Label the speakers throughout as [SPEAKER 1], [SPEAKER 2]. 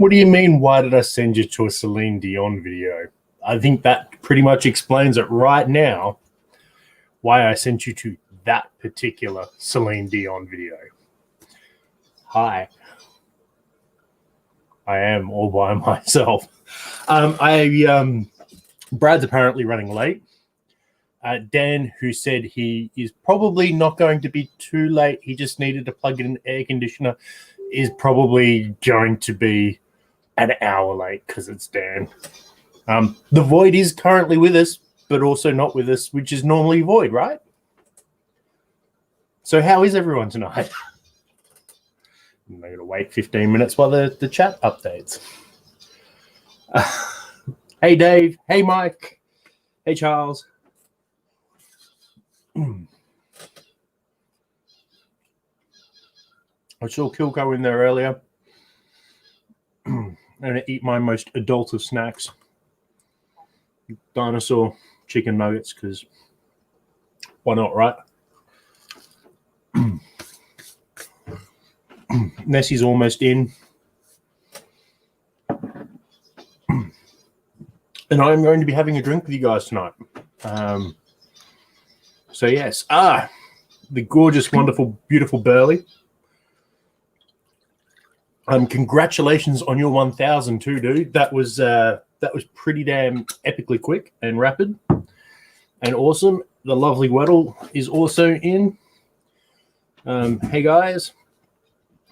[SPEAKER 1] What do you mean, why did I send you to a Celine Dion video? I think that pretty much explains it right now, why I sent you to that particular Celine Dion video. Hi. I am all by myself. Brad's apparently running late. Dan, who said he is probably not going to be too late, he just needed to plug in an air conditioner, is probably going to be an hour late because it's Dan. The Void is currently with us, but also not with us, which is normally Void, right? So how is everyone tonight? I'm going to wait 15 minutes while the chat updates. Hey, Dave. Hey, Mike. Hey, Charles. I saw Kilco in there earlier. I'm going to eat my most adult of snacks. Dinosaur chicken nuggets, because why not, right? Nessie's almost in. And I'm going to be having a drink with you guys tonight. So yes, the gorgeous, wonderful, beautiful Burley. Congratulations on your 1,000 too, dude. That was pretty damn epically quick and rapid and awesome. The lovely Weddle is also in. Hey guys.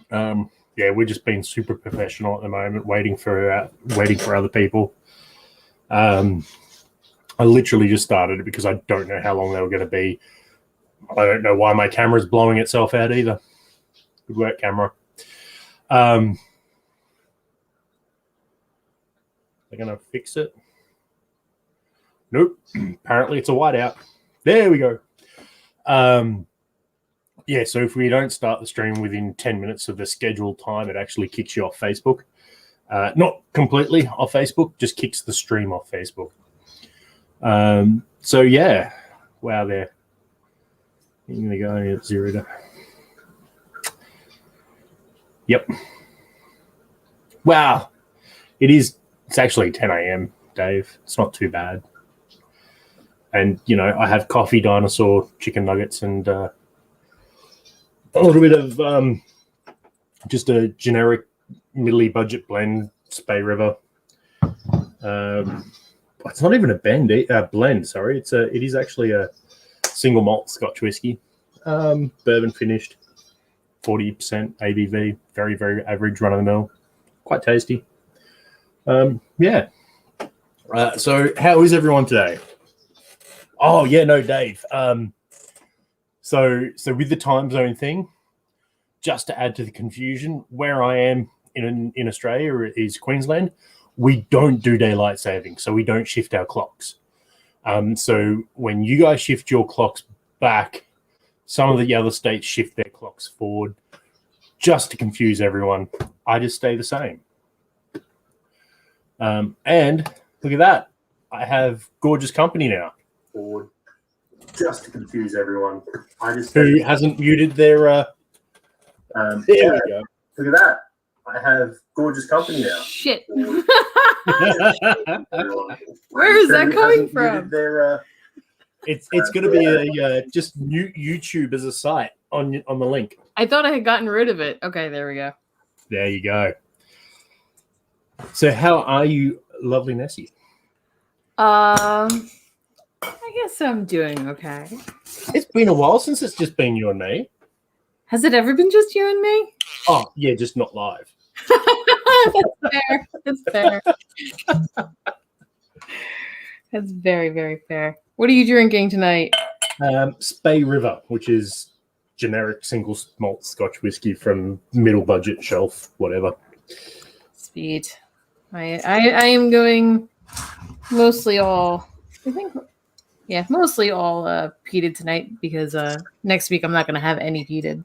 [SPEAKER 1] Yeah, we're just being super professional at the moment, waiting for other people. I literally just started it because I don't know how long they were going to be. I don't know why my camera's blowing itself out either. Good work, camera. They're going to fix it. Nope. Apparently it's a whiteout. There we go. Yeah, so if we don't start the stream within 10 minutes of the scheduled time, it actually kicks you off Facebook. Not completely off Facebook, just kicks the stream off Facebook. So, yeah. Wow, there. You're going to go at 0 to... Yep. Wow. It's actually 10 a.m., Dave. It's not too bad. And, you know, I have coffee, dinosaur, chicken nuggets, and a little bit of just a generic middly budget blend, Spey River. It's not even a blend, sorry. It is actually a single malt Scotch whiskey, bourbon finished, 40% ABV, very, very average run of the mill, quite tasty. Yeah. So how is everyone today? Oh yeah, no, Dave. So with the time zone thing, just to add to the confusion, where I am in Australia is Queensland. We don't do daylight saving, so we don't shift our clocks. So when you guys shift your clocks back, some of the other states shift their clocks forward. Just to confuse everyone, I just stay the same. And look at that. I have gorgeous company now. Forward. Just to confuse everyone. Who hasn't muted their... there we go. Look at that. I have gorgeous company now.
[SPEAKER 2] Shit. Where is that coming from?
[SPEAKER 1] It's going to be just new YouTube as a site on the link.
[SPEAKER 2] I thought I had gotten rid of it. Okay, there we go.
[SPEAKER 1] There you go. So how are you, lovely Nessie?
[SPEAKER 2] I guess I'm doing okay.
[SPEAKER 1] It's been a while since it's just been you and me.
[SPEAKER 2] Has it ever been just you and me?
[SPEAKER 1] Oh, yeah, just not live.
[SPEAKER 2] That's fair. That's fair. That's very, very fair. What are you drinking tonight?
[SPEAKER 1] Spey River, which is generic single malt Scotch whiskey from middle budget shelf, whatever.
[SPEAKER 2] Sweet. I am going mostly all, I think, yeah, mostly all peated tonight because next week I'm not going to have any peated.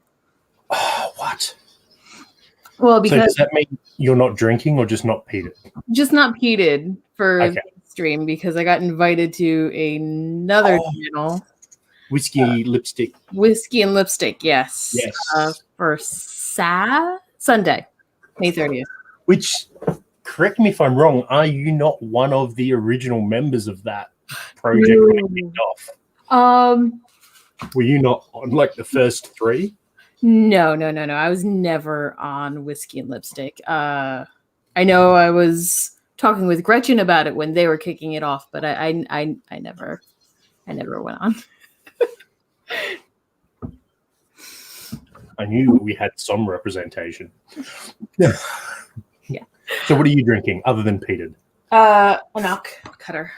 [SPEAKER 1] Oh, what?
[SPEAKER 2] Well, because... So
[SPEAKER 1] does that mean you're not drinking or just not peated?
[SPEAKER 2] Just not peated for the stream because I got invited to another channel.
[SPEAKER 1] Whiskey Lipstick.
[SPEAKER 2] Whiskey and Lipstick, yes.
[SPEAKER 1] Yes.
[SPEAKER 2] For Sunday, May 30th.
[SPEAKER 1] Which, correct me if I'm wrong, are you not one of the original members of that project when it kicked off? Were you not on like the first 3?
[SPEAKER 2] No. I was never on Whiskey and Lipstick. I know I was talking with Gretchen about it when they were kicking it off, but I never went on.
[SPEAKER 1] I knew we had some representation.
[SPEAKER 2] Yeah.
[SPEAKER 1] So what are you drinking other than peated?
[SPEAKER 2] A knock cutter.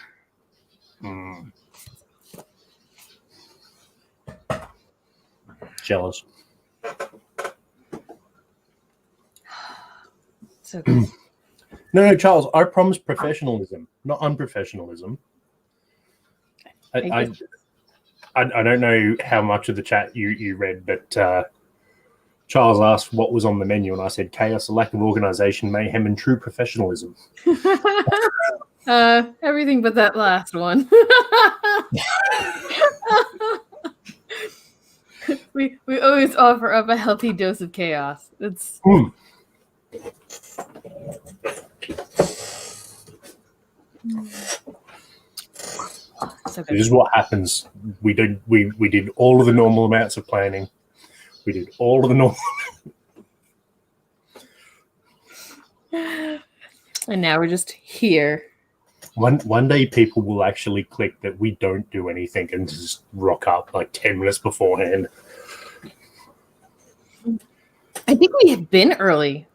[SPEAKER 1] Jealous.
[SPEAKER 2] So good.
[SPEAKER 1] No, Charles, I promise professionalism, not unprofessionalism. I don't know how much of the chat you read, but Charles asked what was on the menu, and I said chaos, a lack of organization, mayhem, and true professionalism.
[SPEAKER 2] Everything but that last one. we always offer up a healthy dose of chaos. It's so good.
[SPEAKER 1] This is what happens. We did all of the normal amounts of planning. We did all of the normal.
[SPEAKER 2] And now we're just here.
[SPEAKER 1] One day people will actually click that we don't do anything and just rock up like 10 minutes beforehand.
[SPEAKER 2] I think we had been early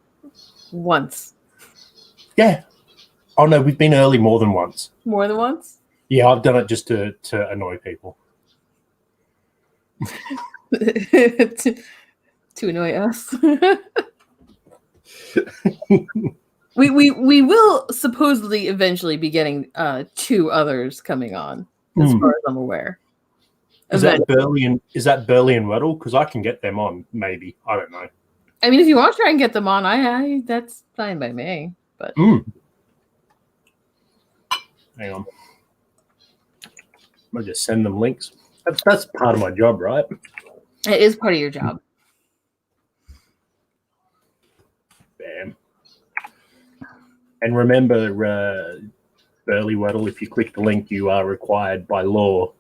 [SPEAKER 2] once.
[SPEAKER 1] Yeah. Oh no, we've been early more than once.
[SPEAKER 2] More than once?
[SPEAKER 1] Yeah, I've done it just to annoy people.
[SPEAKER 2] to annoy us. we will supposedly eventually be getting 2 others coming on, as far as I'm aware.
[SPEAKER 1] Is that Burley and Weddle? Because I can get them on, maybe. I don't know.
[SPEAKER 2] I mean, if you want to try and get them on, I that's fine by me. But
[SPEAKER 1] hang on, I'll just send them links. That's part of my job, right?
[SPEAKER 2] It is part of your job.
[SPEAKER 1] Bam. And remember, Burley Weddle, if you click the link, you are required by law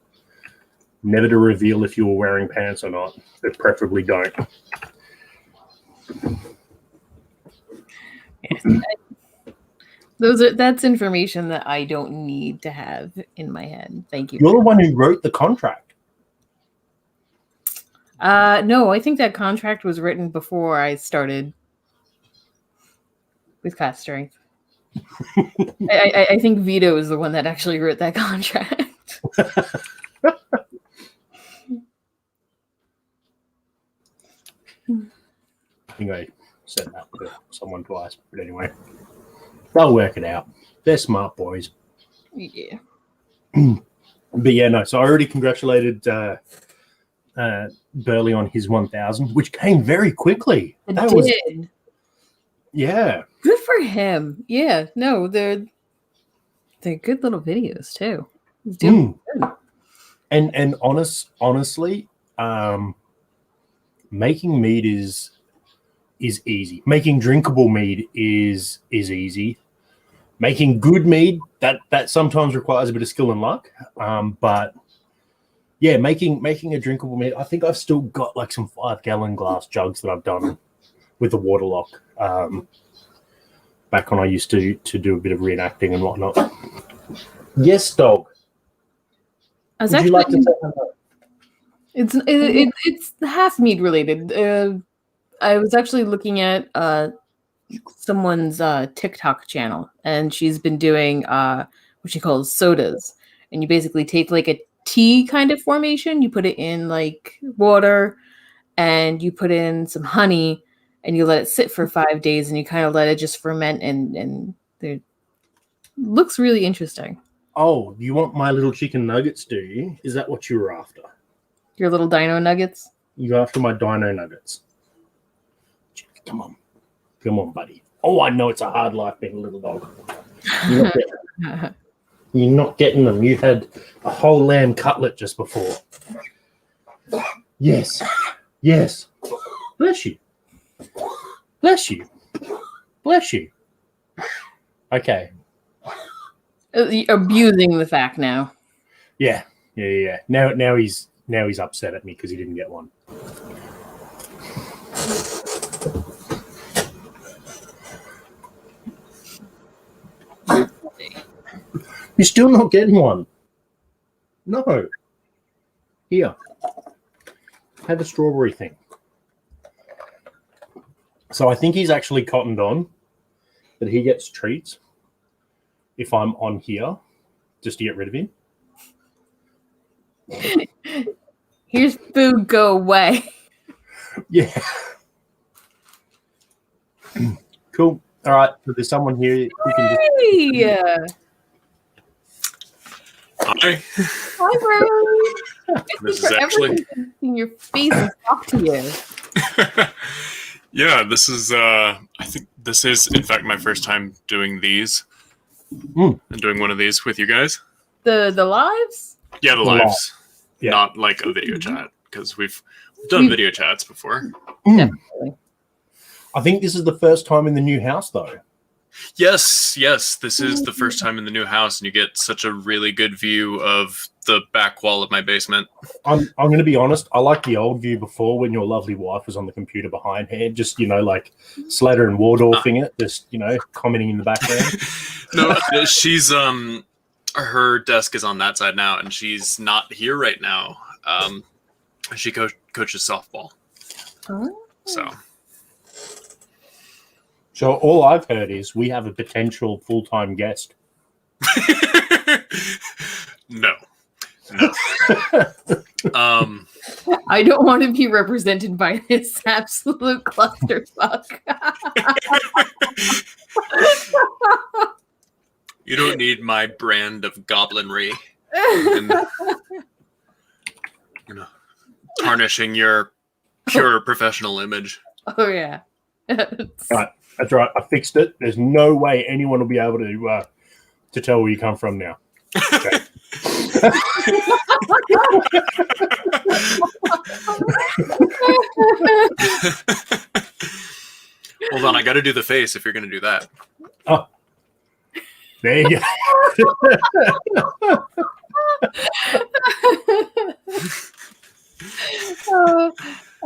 [SPEAKER 1] never to reveal if you were wearing pants or not. But preferably don't.
[SPEAKER 2] That's information that I don't need to have in my head. Thank you.
[SPEAKER 1] You're the one who wrote the contract.
[SPEAKER 2] No, I think that contract was written before I started with Class Strength. I think Vito is the one that actually wrote that contract.
[SPEAKER 1] I think I said that to someone twice, but anyway, they'll work it out. They're smart boys.
[SPEAKER 2] Yeah.
[SPEAKER 1] But yeah, no. So I already congratulated Burley on his 1,000, which came very quickly. Yeah.
[SPEAKER 2] Good for him. Yeah. No, they're good little videos too. He's doing good.
[SPEAKER 1] And honestly, making mead is easy. Making drinkable mead is easy. Making good mead that sometimes requires a bit of skill and luck. But yeah, making a drinkable mead. I think I've still got like some 5-gallon glass jugs that I've done with the water lock. Back when I used to do a bit of reenacting and whatnot. Yes, dog.
[SPEAKER 2] I was
[SPEAKER 1] Would
[SPEAKER 2] actually,
[SPEAKER 1] you like to say hello?
[SPEAKER 2] It's half mead related. I was actually looking at someone's TikTok channel, and she's been doing what she calls sodas. And you basically take like a tea kind of formation, you put it in like water, and you put in some honey, and you let it sit for 5 days, and you kind of let it just ferment, and it looks really interesting.
[SPEAKER 1] Oh, you want my little chicken nuggets, do you? Is that what you were after?
[SPEAKER 2] Your little dino nuggets?
[SPEAKER 1] You're after my dino nuggets. Come on, buddy. Oh, I know it's a hard life being a little dog. You're not getting them. You had a whole lamb cutlet just before. Yes. Bless you. Okay.
[SPEAKER 2] Abusing the fact now.
[SPEAKER 1] Yeah. Now he's upset at me because he didn't get one. You're still not getting one. No. Here. Have a strawberry thing. So I think he's actually cottoned on that he gets treats if I'm on here, just to get rid of him.
[SPEAKER 2] Here's food, go away.
[SPEAKER 1] Yeah. Cool. All right. So there's someone here who can just...
[SPEAKER 2] Hey!
[SPEAKER 3] Hi.
[SPEAKER 2] Hi, bro.
[SPEAKER 3] This is actually...
[SPEAKER 2] in your face and talk to you.
[SPEAKER 3] Yeah, this is, I think this is, in fact, my first time doing these.
[SPEAKER 1] Mm.
[SPEAKER 3] And doing one of these with you guys.
[SPEAKER 2] The lives?
[SPEAKER 3] Yeah, the lives.
[SPEAKER 1] Yeah.
[SPEAKER 3] Not like a video chat, because we've done video chats before.
[SPEAKER 2] Definitely.
[SPEAKER 1] I think this is the first time in the new house, though.
[SPEAKER 3] Yes, this is the first time in the new house, and you get such a really good view of the back wall of my basement.
[SPEAKER 1] I'm going to be honest. I liked the old view before when your lovely wife was on the computer behind her, just, like Slater and Waldorfing it, just, commenting in the background.
[SPEAKER 3] No, she's, her desk is on that side now, and she's not here right now. She coaches softball.
[SPEAKER 2] Oh.
[SPEAKER 1] So all I've heard is we have a potential full-time guest.
[SPEAKER 3] No.
[SPEAKER 2] I don't want to be represented by this absolute clusterfuck.
[SPEAKER 3] You don't need my brand of goblinry and, tarnishing your pure professional image.
[SPEAKER 2] Oh yeah.
[SPEAKER 1] Right, that's right. I fixed it. There's no way anyone will be able to tell where you come from now. Okay.
[SPEAKER 3] Hold on, I got to do the face if you're going to do that.
[SPEAKER 1] Oh, there you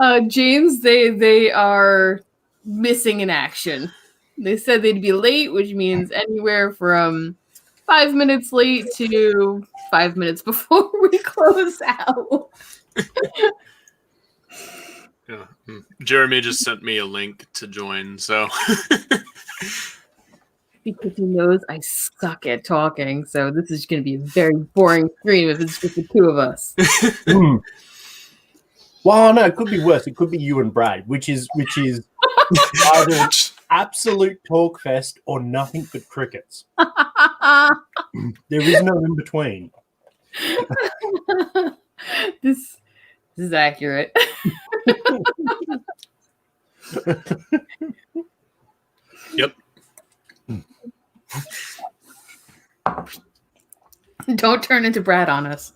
[SPEAKER 2] go. James, they are missing in action. They said they'd be late, which means anywhere from 5 minutes late to 5 minutes before we close out.
[SPEAKER 3] Yeah. Jeremy just sent me a link to join, so
[SPEAKER 2] because he knows I suck at talking, so this is going to be a very boring stream if it's just the two of us.
[SPEAKER 1] Well, no, it could be worse. It could be you and Brad, which is either absolute talk fest or nothing but crickets. There is no in between.
[SPEAKER 2] This is accurate.
[SPEAKER 3] Yep.
[SPEAKER 2] Don't turn into Brad on us.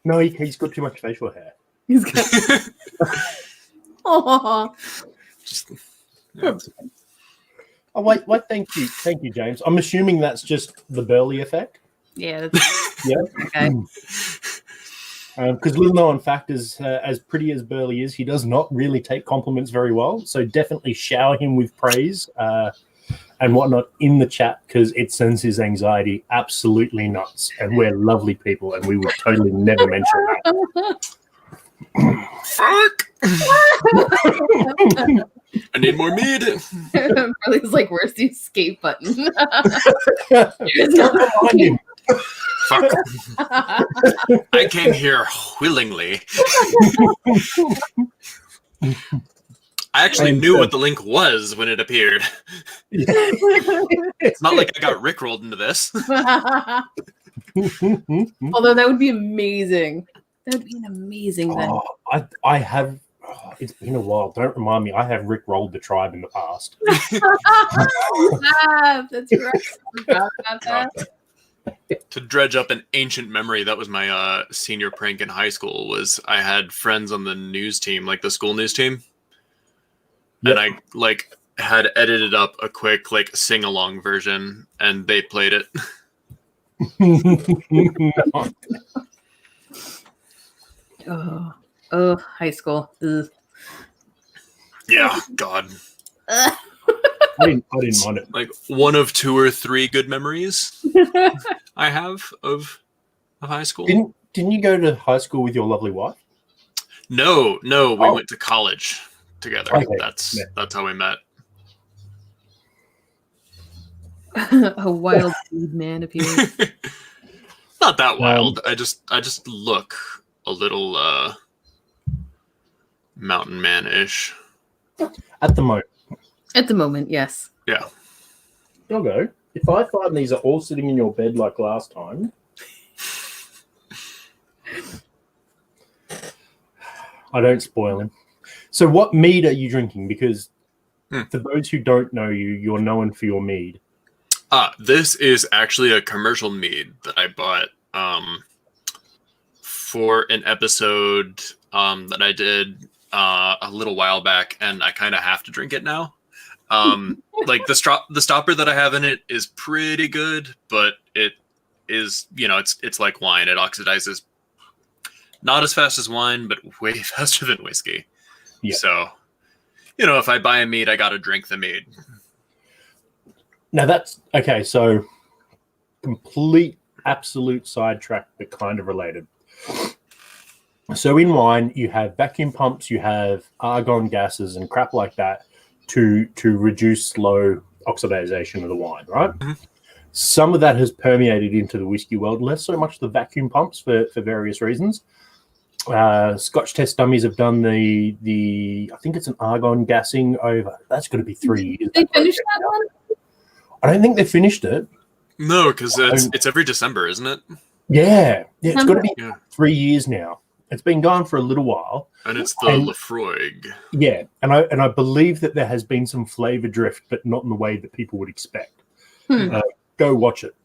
[SPEAKER 1] No, he's got too much facial hair.
[SPEAKER 2] He's got. Aww.
[SPEAKER 3] Yeah.
[SPEAKER 1] Oh wait! Thank you, James. I'm assuming that's just the Burley effect.
[SPEAKER 2] Yeah. That's...
[SPEAKER 1] Yeah.
[SPEAKER 2] Okay.
[SPEAKER 1] Because little known fact is, as pretty as Burley is, he does not really take compliments very well. So definitely shower him with praise and whatnot in the chat, because it sends his anxiety absolutely nuts. And we're lovely people, and we would totally never mention that.
[SPEAKER 3] Fuck! I need more meat.
[SPEAKER 2] Burley's like, where's the escape button?
[SPEAKER 1] Don't remind him.
[SPEAKER 3] Fuck. I came here willingly. I actually knew what the link was when it appeared. It's not like I got rickrolled into this.
[SPEAKER 2] Although that would be amazing. That would be an amazing thing.
[SPEAKER 1] I have. It's been a while. Don't remind me. I have rickrolled the tribe in the past.
[SPEAKER 2] That's right. I forgot about that.
[SPEAKER 3] To dredge up an ancient memory, that was my senior prank in high school. Was I had friends on the news team, like the school news team,
[SPEAKER 1] Yep.
[SPEAKER 3] and I had edited up a quick like sing along version, and they played it.
[SPEAKER 2] Oh, high school. Ugh.
[SPEAKER 3] Yeah, God.
[SPEAKER 2] Ugh.
[SPEAKER 1] I didn't mind it.
[SPEAKER 3] Like one of 2 or 3 good memories I have of high school.
[SPEAKER 1] Didn't you go to high school with your lovely wife?
[SPEAKER 3] No, we went to college together.
[SPEAKER 1] Okay.
[SPEAKER 3] That's how we met.
[SPEAKER 2] A wild seed man appears.
[SPEAKER 3] Not that wild. I just look a little mountain man-ish.
[SPEAKER 1] At the moment.
[SPEAKER 2] At the moment, yes.
[SPEAKER 3] Yeah.
[SPEAKER 1] Doggo, if I find these are all sitting in your bed like last time, I don't spoil him. So what mead are you drinking? Because for those who don't know you, you're known for your mead.
[SPEAKER 3] This is actually a commercial mead that I bought for an episode that I did a little while back, and I kind of have to drink it now. Like the stopper that I have in it is pretty good, but it is, it's like wine. It oxidizes not as fast as wine, but way faster than whiskey. Yeah. So, if I buy a mead, I got to drink the mead.
[SPEAKER 1] Now that's okay. So complete, absolute sidetrack, but kind of related. So in wine, you have vacuum pumps, you have argon gases and crap like that to reduce slow oxidization of the wine, right? Mm-hmm. Some of that has permeated into the whiskey world, less so much the vacuum pumps for various reasons. Scotch Test Dummies have done the I think it's an argon gassing over. That's going to be 3 years.
[SPEAKER 2] They finished that one?
[SPEAKER 1] I don't think they finished it.
[SPEAKER 3] No, because it's every December, isn't it?
[SPEAKER 1] Yeah, it's got to be 3 years now. It's been going for a little while,
[SPEAKER 3] and it's the Laphroaig.
[SPEAKER 1] Yeah, and I believe that there has been some flavor drift, but not in the way that people would expect. Go watch it.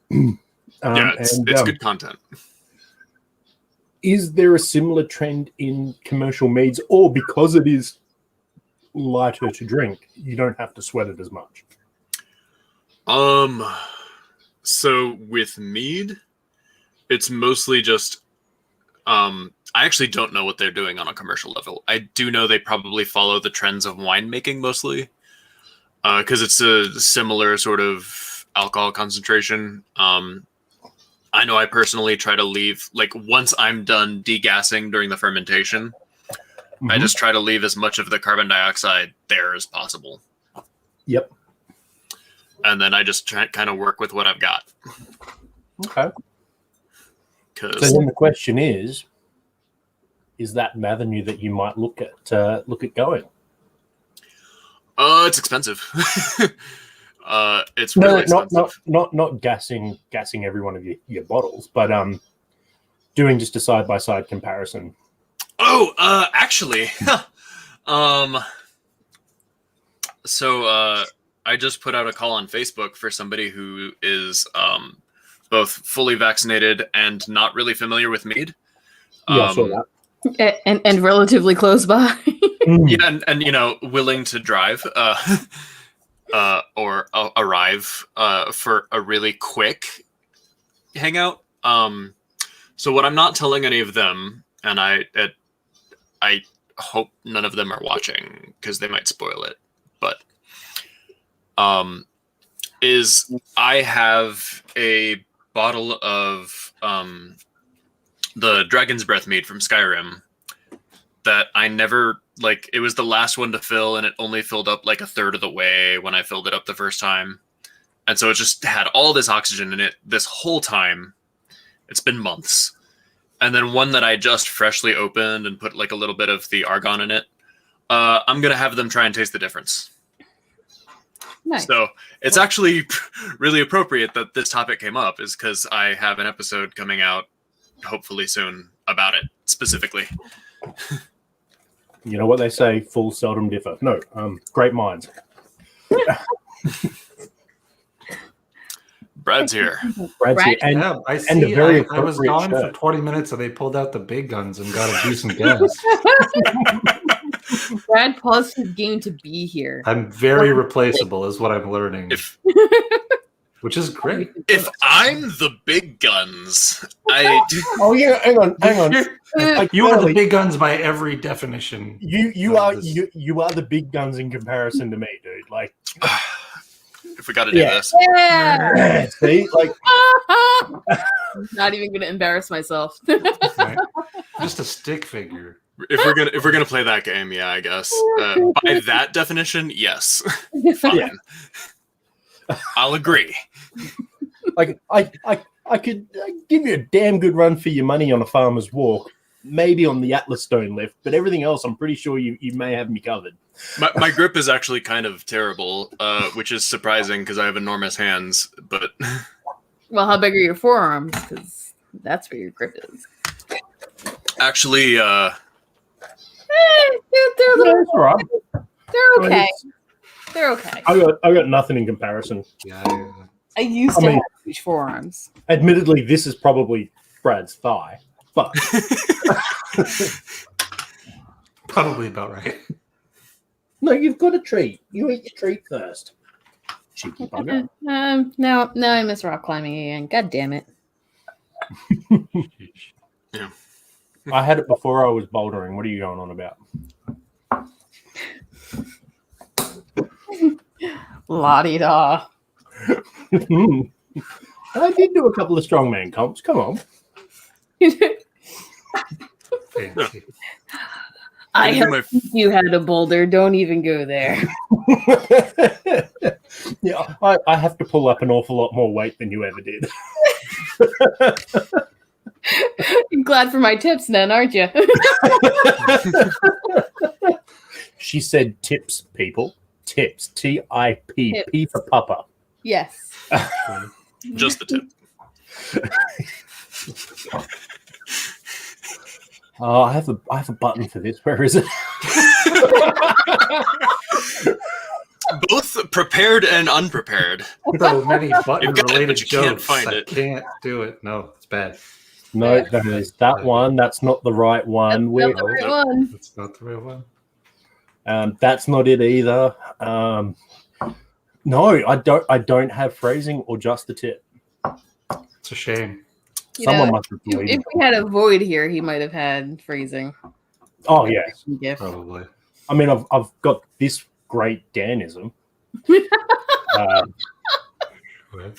[SPEAKER 3] It's good content.
[SPEAKER 1] Is there a similar trend in commercial meads, or because it is lighter to drink, you don't have to sweat it as much?
[SPEAKER 3] So with mead, it's mostly just I actually don't know what they're doing on a commercial level. I do know they probably follow the trends of winemaking mostly, because it's a similar sort of alcohol concentration. I know I personally try to leave, like, once I'm done degassing during the fermentation, I just try to leave as much of the carbon dioxide there as possible.
[SPEAKER 1] Yep.
[SPEAKER 3] And then I just kind of work with what I've got.
[SPEAKER 1] Okay. So then the question is that an avenue that you might look at going?
[SPEAKER 3] It's expensive. It's really expensive.
[SPEAKER 1] Not gassing every one of your bottles, but doing just a side by side comparison.
[SPEAKER 3] Oh, actually, so I just put out a call on Facebook for somebody who is both fully vaccinated and not really familiar with mead.
[SPEAKER 1] Yeah, I saw that.
[SPEAKER 2] And relatively close by.
[SPEAKER 3] Yeah, and willing to drive or arrive for a really quick hangout. So what I'm not telling any of them, and I hope none of them are watching because they might spoil it, but is I have a bottle of the Dragon's Breath mead from Skyrim that I never, like, it was the last one to fill, and it only filled up like a third of the way when I filled it up the first time. And so it just had all this oxygen in it this whole time. It's been months. And then one that I just freshly opened and put like a little bit of the argon in it. I'm going to have them try and taste the difference.
[SPEAKER 2] Nice.
[SPEAKER 3] So it's actually really appropriate that this topic came up, is because I have an episode coming out hopefully soon about it specifically.
[SPEAKER 1] You know what they say, fools seldom differ. No, great minds.
[SPEAKER 3] Brad's here.
[SPEAKER 1] Brad's here. And,
[SPEAKER 4] yeah, I see.
[SPEAKER 1] And a very
[SPEAKER 4] I was gone
[SPEAKER 1] shirt.
[SPEAKER 4] for 20 minutes and they pulled out the big guns and got a decent gas.
[SPEAKER 2] Brad paused his game to be here.
[SPEAKER 4] I'm very replaceable, is what I'm learning,
[SPEAKER 3] If
[SPEAKER 4] which is great.
[SPEAKER 3] if I'm the big guns, I
[SPEAKER 1] Oh yeah, hang on.
[SPEAKER 4] You are the
[SPEAKER 1] Burley,
[SPEAKER 4] big guns by every definition.
[SPEAKER 1] You are the big guns in comparison to me, dude. Like,
[SPEAKER 3] if we got to do
[SPEAKER 1] Yeah.
[SPEAKER 3] this.
[SPEAKER 2] Yeah.
[SPEAKER 1] see, like,
[SPEAKER 2] Not even gonna embarrass myself.
[SPEAKER 4] Right? Just a stick figure.
[SPEAKER 3] If we're gonna play that game, yeah, I guess. By that definition, yes. Fine.
[SPEAKER 1] Yeah.
[SPEAKER 3] I'll agree.
[SPEAKER 1] like I could give you a damn good run for your money on a farmer's walk, maybe on the Atlas Stone lift, but everything else, I'm pretty sure you may have me covered.
[SPEAKER 3] My grip is actually kind of terrible, which is surprising because I have enormous hands. But
[SPEAKER 2] Well, how big are your forearms? Because that's where your grip is.
[SPEAKER 3] actually,
[SPEAKER 2] They're a little.
[SPEAKER 1] That's all right.
[SPEAKER 2] They're okay. They're okay.
[SPEAKER 1] I got nothing in comparison.
[SPEAKER 4] Yeah.
[SPEAKER 2] I used to have huge forearms.
[SPEAKER 1] Admittedly, this is probably Brad's thigh, but
[SPEAKER 4] Probably about right.
[SPEAKER 1] no, you've got a treat. You eat your treat first. Cheeky bugger.
[SPEAKER 2] Now I miss rock climbing again. God damn it.
[SPEAKER 1] I had it before I was bouldering. What are you going on about?
[SPEAKER 2] La-di-da.
[SPEAKER 1] I did do a couple of strongman comps. Come on.
[SPEAKER 4] Fancy.
[SPEAKER 2] I
[SPEAKER 3] do
[SPEAKER 2] hope you had a boulder. Don't even go there.
[SPEAKER 1] Yeah, I have to pull up an awful lot more weight than you ever did.
[SPEAKER 2] You're glad for my tips then, aren't you?
[SPEAKER 1] She said tips, people. Tips. T-I-P. P for Papa.
[SPEAKER 2] Yes.
[SPEAKER 3] just the tip.
[SPEAKER 1] Oh, I have a button for this. Where is it?
[SPEAKER 3] Both prepared and unprepared.
[SPEAKER 4] So many button-related
[SPEAKER 3] but you can't
[SPEAKER 4] jokes.
[SPEAKER 3] find
[SPEAKER 4] I
[SPEAKER 3] it.
[SPEAKER 4] can't do it. No, it's bad.
[SPEAKER 1] No, that is that one. That's not the right one.
[SPEAKER 2] That's
[SPEAKER 1] We're-
[SPEAKER 2] not the right one.
[SPEAKER 4] That's not the real one.
[SPEAKER 1] That's not it either. No, I don't have phrasing or just the tip.
[SPEAKER 4] It's a shame.
[SPEAKER 2] You
[SPEAKER 1] Someone
[SPEAKER 2] know,
[SPEAKER 1] must have
[SPEAKER 2] If
[SPEAKER 1] deleted.
[SPEAKER 2] we had a void here, he might have had phrasing.
[SPEAKER 1] Oh yeah.
[SPEAKER 2] Gift.
[SPEAKER 4] Probably.
[SPEAKER 1] I mean, I've got this great Danism.
[SPEAKER 4] What?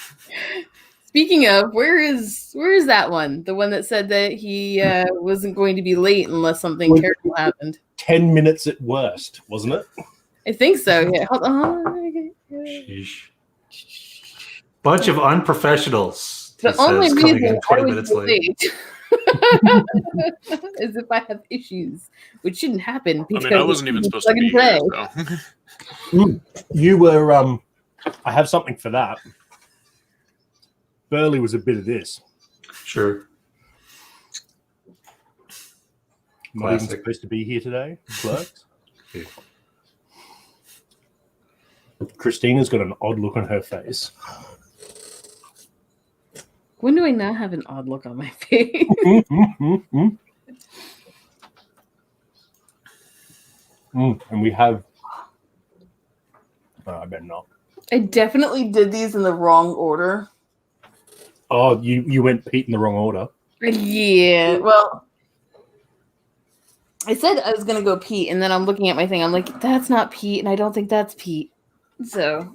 [SPEAKER 2] Speaking of, where is that one? The one that said that he wasn't going to be late unless something terrible happened.
[SPEAKER 1] 10 minutes at worst, wasn't it?
[SPEAKER 2] I think so. Yeah. Hold on.
[SPEAKER 4] Sheesh. Bunch of unprofessionals. he
[SPEAKER 2] The only
[SPEAKER 4] says, coming
[SPEAKER 2] reason
[SPEAKER 4] in
[SPEAKER 2] I
[SPEAKER 4] 20
[SPEAKER 2] would
[SPEAKER 4] minutes
[SPEAKER 2] be
[SPEAKER 4] late.
[SPEAKER 2] late is if I have issues, which shouldn't happen.
[SPEAKER 3] I
[SPEAKER 2] Because
[SPEAKER 3] mean, I wasn't even supposed to be
[SPEAKER 2] plug
[SPEAKER 3] here.
[SPEAKER 2] and play.
[SPEAKER 3] So.
[SPEAKER 1] You were I have something for that. Burley was a bit of this.
[SPEAKER 4] Sure.
[SPEAKER 1] Not even
[SPEAKER 4] Classic.
[SPEAKER 1] supposed to be here today. Clerks.
[SPEAKER 4] Yeah.
[SPEAKER 1] Christina's got an odd look on her face.
[SPEAKER 2] When do I not have an odd look on my face?
[SPEAKER 1] And we have. Oh, I better not.
[SPEAKER 2] I definitely did these in the wrong order.
[SPEAKER 1] Oh, you went Pete in the wrong order.
[SPEAKER 2] Yeah, well, I said I was gonna go Pete, and then I'm looking at my thing. I'm like, that's not Pete, and I don't think that's Pete. So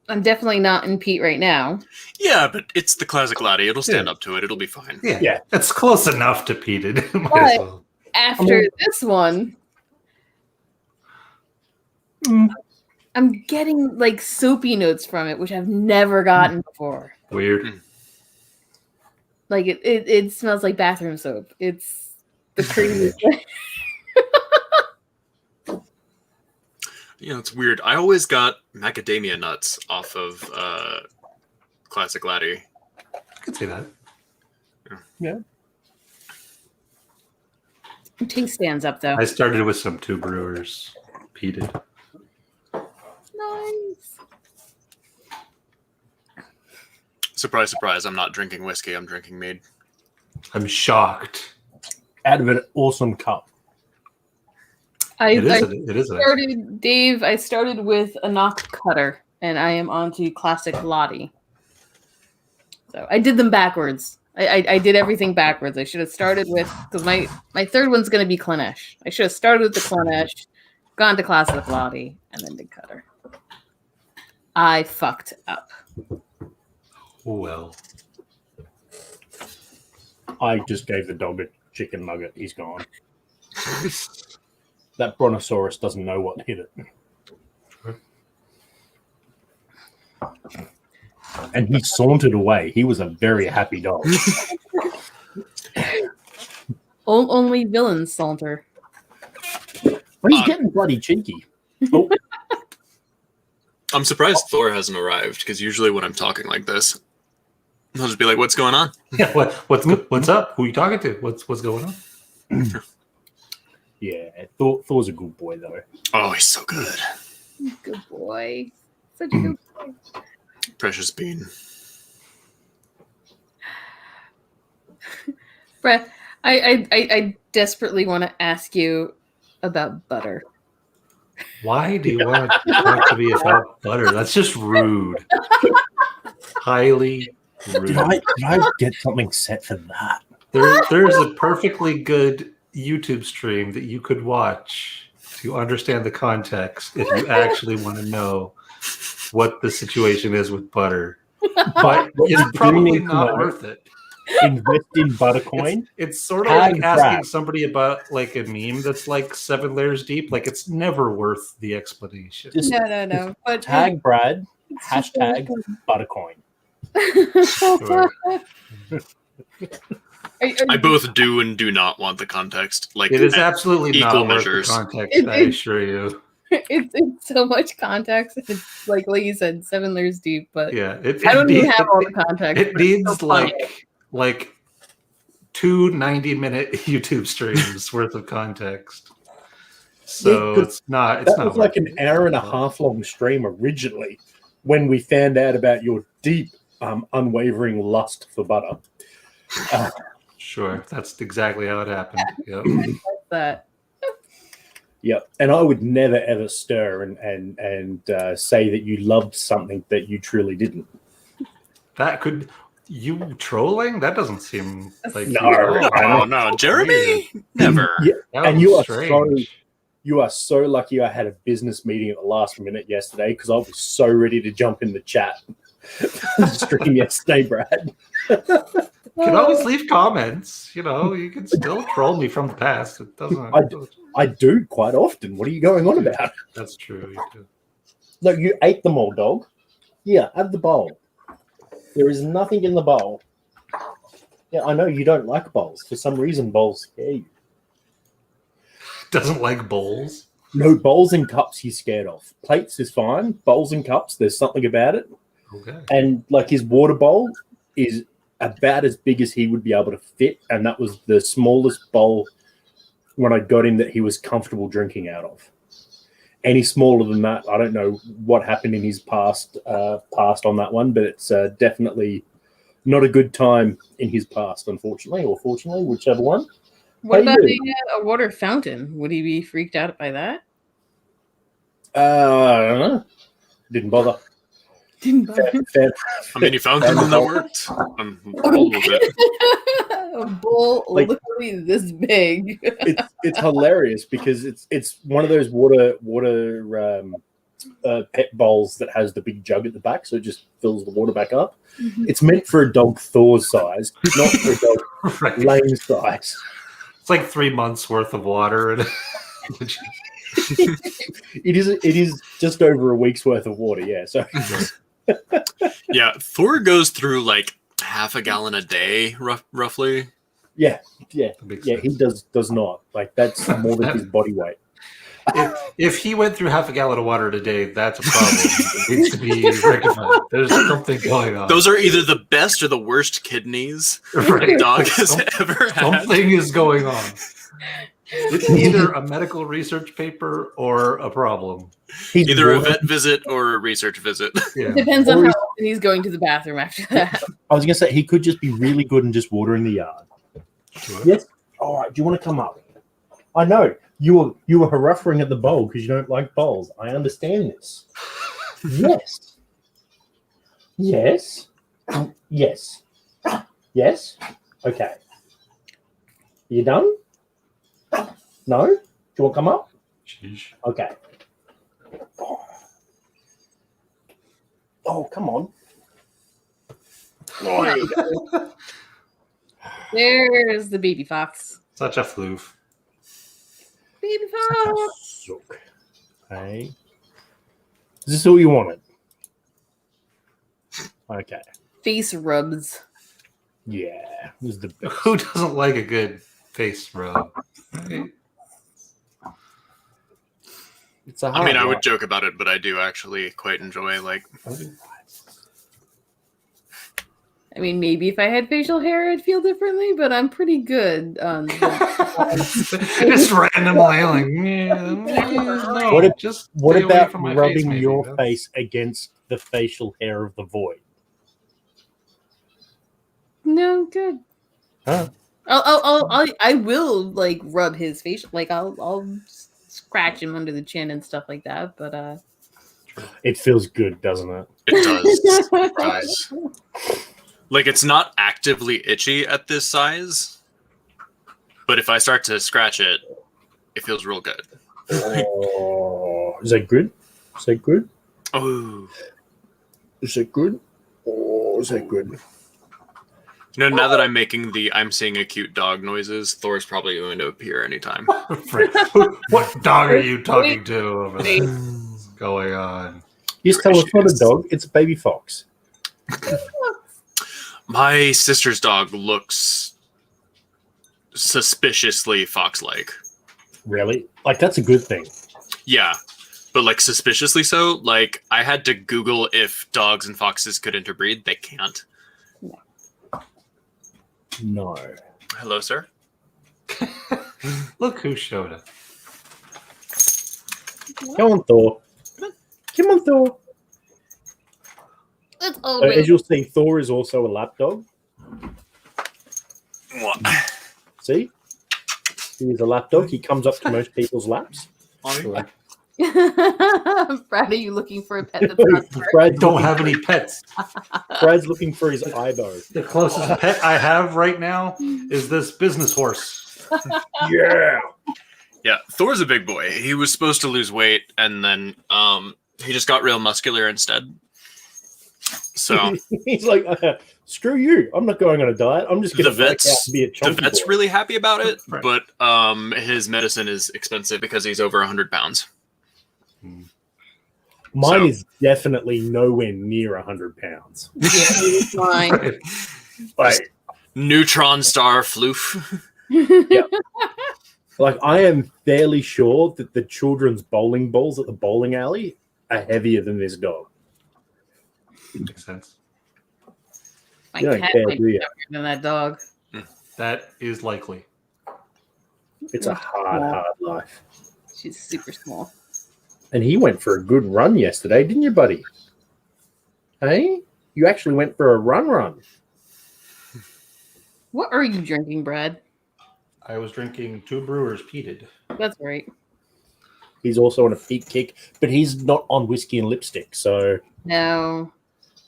[SPEAKER 2] I'm definitely not in Pete right now.
[SPEAKER 3] Yeah, but it's the classic laddie. It'll stand
[SPEAKER 4] Yeah.
[SPEAKER 3] up to it. It'll be fine.
[SPEAKER 4] Yeah.
[SPEAKER 1] Yeah.
[SPEAKER 4] It's close enough to peated. Might
[SPEAKER 2] But-
[SPEAKER 4] as well.
[SPEAKER 2] After this one, I'm getting like soapy notes from it, which I've never gotten before.
[SPEAKER 4] Weird.
[SPEAKER 2] Like it smells like bathroom soap. It's the craziest thing.
[SPEAKER 3] You know, it's weird. I always got macadamia nuts off of classic laddie.
[SPEAKER 4] I could see that.
[SPEAKER 2] Taste stands up though.
[SPEAKER 4] I started with some two brewers. Peated.
[SPEAKER 2] Nice.
[SPEAKER 3] Surprise, surprise! I'm not drinking whiskey. I'm drinking mead.
[SPEAKER 4] I'm shocked.
[SPEAKER 1] Out of an awesome cup.
[SPEAKER 4] It
[SPEAKER 2] I
[SPEAKER 4] is. It is.
[SPEAKER 2] started, Dave. I started with a knock cutter, and I am on to classic Lottie. So I did them backwards. I did everything backwards. I should have started with, because my third one's going to be Clanesh. I should have started with the Clanesh, gone to classic Lottie, and then did cutter. I fucked up.
[SPEAKER 4] Well,
[SPEAKER 1] I just gave the dog a chicken nugget. He's gone. That brontosaurus doesn't know what hit it. And he sauntered away. He was a very happy dog.
[SPEAKER 2] Only villains saunter.
[SPEAKER 1] But he's getting bloody cheeky. Oh,
[SPEAKER 3] I'm surprised Thor hasn't arrived because usually when I'm talking like this, he'll just be like, "What's going on?"
[SPEAKER 4] yeah. What's up? Who are you talking to? What's going on?
[SPEAKER 1] yeah. Thor's a good boy, though.
[SPEAKER 3] Oh, he's so good,
[SPEAKER 2] Good boy. Such a good boy.
[SPEAKER 3] precious bean.
[SPEAKER 2] Brett, I desperately want to ask you about butter.
[SPEAKER 4] Why do you want to talk to me about butter? That's just rude. Highly rude.
[SPEAKER 1] Did I get something set for that?
[SPEAKER 4] There's a perfectly good YouTube stream that you could watch to understand the context if you actually want to know what the situation is with butter. But it's probably not worth it.
[SPEAKER 1] Invest in Buttercoin.
[SPEAKER 4] It's sort of like
[SPEAKER 1] Tag
[SPEAKER 4] asking
[SPEAKER 1] Brad.
[SPEAKER 4] somebody about like a meme that's like 7 layers deep. Like it's never worth the explanation.
[SPEAKER 1] Just
[SPEAKER 2] No. But
[SPEAKER 1] tag Brad.
[SPEAKER 2] it's just
[SPEAKER 1] Hashtag
[SPEAKER 2] really
[SPEAKER 1] Buttercoin.
[SPEAKER 2] good. Are
[SPEAKER 3] I
[SPEAKER 2] you-
[SPEAKER 3] both do and do not want the context. Like
[SPEAKER 4] It is
[SPEAKER 3] at
[SPEAKER 4] absolutely
[SPEAKER 3] equal
[SPEAKER 4] not
[SPEAKER 3] measures.
[SPEAKER 4] worth the context, I assure you.
[SPEAKER 2] it's so much context. It's like you said, 7 layers deep, but
[SPEAKER 4] Yeah, it
[SPEAKER 2] I don't even
[SPEAKER 4] needs-
[SPEAKER 2] have all the context.
[SPEAKER 4] It
[SPEAKER 2] but it's
[SPEAKER 4] needs
[SPEAKER 2] so funny.
[SPEAKER 4] like 2 90-minute YouTube streams worth of context. So
[SPEAKER 1] Yeah, 'cause
[SPEAKER 4] it's not
[SPEAKER 1] That was
[SPEAKER 4] worth
[SPEAKER 1] like an
[SPEAKER 4] it.
[SPEAKER 1] hour and a half long stream originally when we found out about your deep, unwavering lust for butter.
[SPEAKER 4] Sure, that's exactly how it happened. Yep.
[SPEAKER 2] that.
[SPEAKER 1] Yeah, and I would never ever stir and say that you loved something that you truly didn't.
[SPEAKER 4] That could you trolling? That doesn't seem like
[SPEAKER 1] No,
[SPEAKER 4] you.
[SPEAKER 3] Oh no, Jeremy, never.
[SPEAKER 1] Yeah,
[SPEAKER 4] That
[SPEAKER 1] and
[SPEAKER 4] was
[SPEAKER 1] you are
[SPEAKER 4] strange.
[SPEAKER 1] You are so lucky I had a business meeting at the last minute yesterday because I was so ready to jump in the chat. Stream yesterday, Brad.
[SPEAKER 4] You can always leave comments. You know, you can still troll me from the past. It doesn't.
[SPEAKER 1] I do quite often. What are you going on about?
[SPEAKER 4] That's true. You do.
[SPEAKER 1] Look, you ate them all, dog. Yeah, have the bowl. There is nothing in the bowl. Yeah, I know you don't like bowls. For some reason, bowls scare you.
[SPEAKER 4] Doesn't like bowls.
[SPEAKER 1] No, bowls and cups he's scared of. Plates is fine. Bowls and cups, there's something about it.
[SPEAKER 4] Okay.
[SPEAKER 1] And like his water bowl is about as big as he would be able to fit. And that was the smallest bowl when I got him that he was comfortable drinking out of. Any smaller than that, I don't know what happened in his past on that one, but it's definitely not a good time in his past, unfortunately, or fortunately, whichever one.
[SPEAKER 2] What
[SPEAKER 1] How
[SPEAKER 2] about
[SPEAKER 1] you
[SPEAKER 2] a water fountain? Would he be freaked out by that?
[SPEAKER 1] I don't know. Didn't bother.
[SPEAKER 2] Didn't bother.
[SPEAKER 1] Fair-
[SPEAKER 3] I mean, you found something that worked. I'm thrilled with it.
[SPEAKER 2] A bowl
[SPEAKER 1] Like-
[SPEAKER 2] literally this big.
[SPEAKER 1] it's hilarious because it's one of those water pet bowls that has the big jug at the back, so it just fills the water back up. It's meant for a dog Thor's size, not for a dog
[SPEAKER 4] Right.
[SPEAKER 1] Lane's size.
[SPEAKER 4] It's like 3 months worth of water. And
[SPEAKER 1] It is just over a week's worth of water. Yeah, so
[SPEAKER 3] Yeah, Thor goes through like half a gallon a day, roughly.
[SPEAKER 1] yeah,
[SPEAKER 4] That makes
[SPEAKER 1] he
[SPEAKER 4] sense.
[SPEAKER 1] does not like that's more than his body weight.
[SPEAKER 4] If he went through half a gallon of water a day, that's a problem. It needs to be rectified. There's something going on.
[SPEAKER 3] Those are either the best or the worst kidneys
[SPEAKER 4] Right.
[SPEAKER 3] a dog has ever had.
[SPEAKER 4] Something is going on. It's either a medical research paper or a problem.
[SPEAKER 1] He's
[SPEAKER 3] Either a
[SPEAKER 1] water-
[SPEAKER 3] vet visit or a research visit.
[SPEAKER 4] Yeah.
[SPEAKER 2] Depends on
[SPEAKER 1] Or
[SPEAKER 2] how
[SPEAKER 1] is-
[SPEAKER 2] often he's going to the bathroom after that.
[SPEAKER 1] I was gonna say he could just be really good and just watering the yard.
[SPEAKER 4] Sure.
[SPEAKER 1] Yes. All right. Do you want to come up? I know. You were haruffering at the bowl because you don't like bowls. I understand this. Yes. Yes. Yes. Yes. Okay. You done? No? Do you want to come up?
[SPEAKER 4] Sheesh.
[SPEAKER 1] Okay. Oh, come on. Oh, there you go.
[SPEAKER 2] There's the baby fox.
[SPEAKER 4] Such a floof.
[SPEAKER 2] Baby fox.
[SPEAKER 1] Sook. Hey. Is this all you wanted? Okay.
[SPEAKER 2] Face rubs.
[SPEAKER 1] Yeah. This is the best.
[SPEAKER 4] Who doesn't like a good face rub?
[SPEAKER 1] It's a
[SPEAKER 3] I mean,
[SPEAKER 1] hard
[SPEAKER 3] I would
[SPEAKER 1] life.
[SPEAKER 3] joke about it, but I do actually quite enjoy like.
[SPEAKER 2] I mean, maybe if I had facial hair, I'd feel differently, but I'm pretty good on
[SPEAKER 4] Just randomly like, no,
[SPEAKER 1] What if-
[SPEAKER 4] just
[SPEAKER 1] What
[SPEAKER 4] stay away
[SPEAKER 1] about
[SPEAKER 4] from my
[SPEAKER 1] rubbing
[SPEAKER 4] face, maybe.
[SPEAKER 1] your
[SPEAKER 4] That's-
[SPEAKER 1] face against the facial hair of the void?
[SPEAKER 2] no good.
[SPEAKER 1] Huh?
[SPEAKER 2] I will like rub his face, like I'll scratch him under the chin and stuff like that. But
[SPEAKER 1] It feels good, doesn't it?
[SPEAKER 3] It does. It does. Like it's not actively itchy at this size, but if I start to scratch it, it feels real good.
[SPEAKER 1] Oh, is that good? Is that good?
[SPEAKER 3] Oh,
[SPEAKER 1] Is that good? Oh, is that good?
[SPEAKER 3] now that I'm making the "I'm seeing a cute dog" noises, Thor's probably going to appear anytime.
[SPEAKER 4] What dog are you talking to over there? What's going on?
[SPEAKER 1] Just tell us not a
[SPEAKER 3] Gracious.
[SPEAKER 1] dog. It's a baby fox.
[SPEAKER 3] My sister's dog looks suspiciously fox-like.
[SPEAKER 1] Really? Like that's a good thing.
[SPEAKER 3] Yeah, but like suspiciously so. Like I had to Google if dogs and foxes could interbreed. They can't.
[SPEAKER 1] No.
[SPEAKER 3] Hello, sir.
[SPEAKER 4] Look who showed up.
[SPEAKER 1] Come on, Thor. Come on, Thor.
[SPEAKER 2] it's all
[SPEAKER 1] So, as
[SPEAKER 2] good.
[SPEAKER 1] you'll see, Thor is also a lap dog. See? He is a lap dog. He comes up to most people's laps.
[SPEAKER 2] Brad, are you looking for a pet that's not smart?
[SPEAKER 4] I
[SPEAKER 1] Brad's
[SPEAKER 4] don't
[SPEAKER 1] looking
[SPEAKER 4] have
[SPEAKER 1] for-
[SPEAKER 4] any pets.
[SPEAKER 1] Brad's looking for his eyebow.
[SPEAKER 4] The closest pet I have right now is this business horse.
[SPEAKER 1] Yeah.
[SPEAKER 3] Yeah, Thor's a big boy. He was supposed to lose weight, and then he just got real muscular instead. So
[SPEAKER 1] He's like, screw you. I'm not going on a diet. I'm just going
[SPEAKER 3] The
[SPEAKER 1] to work
[SPEAKER 3] vets-
[SPEAKER 1] out to be a
[SPEAKER 3] the
[SPEAKER 1] chunky
[SPEAKER 3] vet's
[SPEAKER 1] boy.
[SPEAKER 3] really happy about it,
[SPEAKER 4] Right.
[SPEAKER 3] but his medicine is expensive because he's over 100 pounds.
[SPEAKER 1] Mine
[SPEAKER 3] So-
[SPEAKER 1] is definitely nowhere near 100 pounds.
[SPEAKER 2] Yeah, it's fine.
[SPEAKER 1] Like,
[SPEAKER 3] Neutron star floof.
[SPEAKER 1] like, I am fairly sure that the children's bowling balls at the bowling alley are heavier than this dog.
[SPEAKER 4] Makes sense.
[SPEAKER 2] My
[SPEAKER 1] You don't
[SPEAKER 2] cat
[SPEAKER 1] care,
[SPEAKER 2] might
[SPEAKER 1] do
[SPEAKER 2] be
[SPEAKER 1] you?
[SPEAKER 2] heavier than that dog.
[SPEAKER 4] That is likely.
[SPEAKER 1] It's a hard, hard life.
[SPEAKER 2] She's super small.
[SPEAKER 1] And he went for a good run yesterday, didn't you, buddy? Hey? You actually went for a run.
[SPEAKER 2] What are you drinking, Brad?
[SPEAKER 4] I was drinking 2 Brewers peated.
[SPEAKER 2] That's right.
[SPEAKER 1] He's also on a peak kick, but he's not on whiskey and lipstick. So,
[SPEAKER 2] No.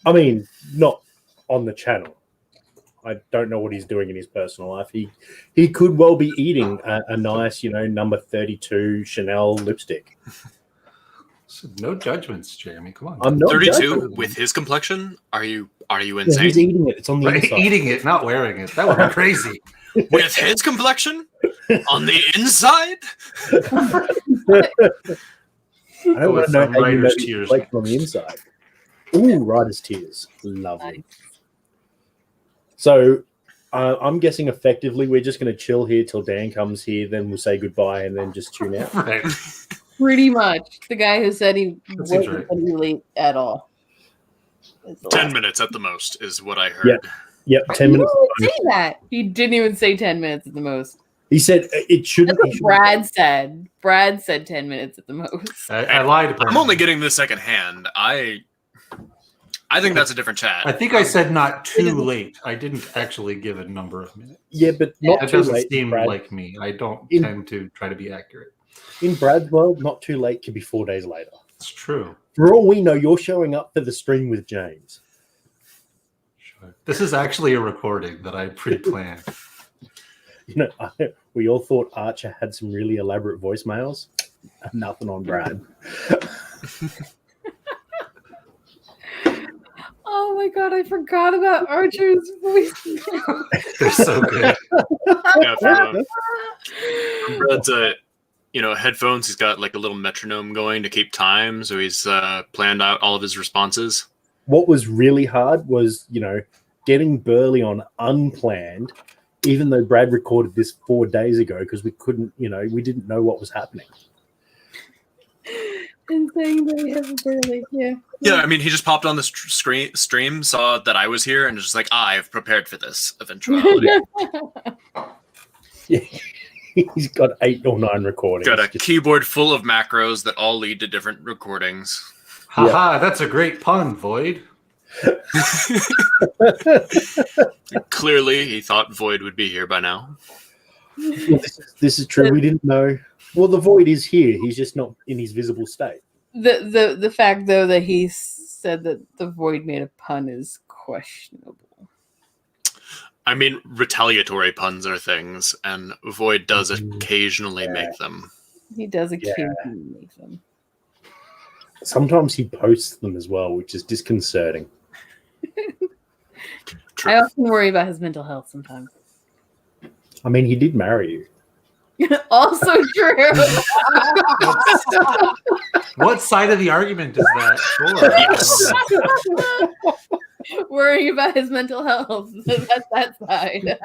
[SPEAKER 1] I mean, not on the channel. I don't know what he's doing in his personal life. He could well be eating a nice, number 32 Chanel lipstick.
[SPEAKER 4] So no judgments, Jeremy. Come on.
[SPEAKER 1] I'm not
[SPEAKER 3] 32
[SPEAKER 1] joking.
[SPEAKER 3] with his complexion? Are you
[SPEAKER 1] Yeah,
[SPEAKER 3] insane?
[SPEAKER 1] he's eating it. It's on the
[SPEAKER 4] Right,
[SPEAKER 1] inside.
[SPEAKER 4] eating it, not wearing it. That would be crazy.
[SPEAKER 3] With his complexion? On the inside?
[SPEAKER 1] I don't want
[SPEAKER 4] With
[SPEAKER 1] to know
[SPEAKER 4] some
[SPEAKER 1] how you know
[SPEAKER 4] writer's
[SPEAKER 1] his
[SPEAKER 4] tears
[SPEAKER 1] complexion on the inside. Ooh, writer's tears. Lovely. So I'm guessing effectively we're just going to chill here till Dan comes here, then we'll say goodbye and then just tune out.
[SPEAKER 4] Right.
[SPEAKER 2] Pretty much. The guy who said he
[SPEAKER 4] That seems
[SPEAKER 2] wasn't
[SPEAKER 4] right.
[SPEAKER 2] going to be late at all. It's the
[SPEAKER 3] 10
[SPEAKER 2] last-
[SPEAKER 3] minutes at the most is what I heard.
[SPEAKER 1] Yep. Yep, 10
[SPEAKER 2] He
[SPEAKER 1] minutes.
[SPEAKER 2] didn't say that. He didn't even say 10 minutes at the most.
[SPEAKER 1] He said it shouldn't.
[SPEAKER 2] That's
[SPEAKER 1] he
[SPEAKER 2] what
[SPEAKER 1] shouldn't-
[SPEAKER 2] Brad said. Brad said 10 minutes at the most.
[SPEAKER 4] I lied.
[SPEAKER 3] I'm
[SPEAKER 4] apparently.
[SPEAKER 3] only getting this second hand. I think that's a different chat.
[SPEAKER 4] I think I said not too late. I didn't actually give a number of minutes.
[SPEAKER 1] Yeah, but not
[SPEAKER 4] That
[SPEAKER 1] too
[SPEAKER 4] doesn't
[SPEAKER 1] late.
[SPEAKER 4] seem
[SPEAKER 1] Brad.
[SPEAKER 4] like me. I don't
[SPEAKER 1] In-
[SPEAKER 4] tend to try to be accurate.
[SPEAKER 1] In Brad's world, not too late could be 4 days later.
[SPEAKER 4] It's true.
[SPEAKER 1] For all we know, you're showing up for the stream with James.
[SPEAKER 4] Sure. This is actually a recording that I pre-planned.
[SPEAKER 1] We all thought Archer had some really elaborate voicemails. Nothing on Brad.
[SPEAKER 2] Oh my god, I forgot about Archer's voicemail.
[SPEAKER 4] They're so good.
[SPEAKER 3] Yeah, from Brad's headphones. He's got like a little metronome going to keep time, so he's planned out all of his responses.
[SPEAKER 1] What was really hard was, getting Burley on unplanned, even though Brad recorded this 4 days ago because we couldn't, we didn't know what was happening.
[SPEAKER 2] And saying that we have a Burley, yeah.
[SPEAKER 3] Yeah, I mean, he just popped on the stream, saw that I was here, and was just like, I've prepared for this eventuality.
[SPEAKER 1] Yeah. He's got 8 or 9 recordings.
[SPEAKER 3] Got a keyboard full of macros that all lead to different recordings.
[SPEAKER 4] Haha, that's a great pun, Void.
[SPEAKER 3] Clearly, he thought Void would be here by now.
[SPEAKER 1] Well, this is true. We didn't know. Well, the Void is here. He's just not in his visible state.
[SPEAKER 2] The fact though that he said that the Void made a pun is questionable.
[SPEAKER 3] I mean, retaliatory puns are things, and Void does occasionally make them.
[SPEAKER 2] He does occasionally make them.
[SPEAKER 1] Sometimes he posts them as well, which is disconcerting.
[SPEAKER 3] True.
[SPEAKER 2] I often worry about his mental health sometimes.
[SPEAKER 1] I mean, he did marry you.
[SPEAKER 2] Also true.
[SPEAKER 4] What side of the argument is that for?
[SPEAKER 3] Yes.
[SPEAKER 2] Worrying about his mental health. That's that side.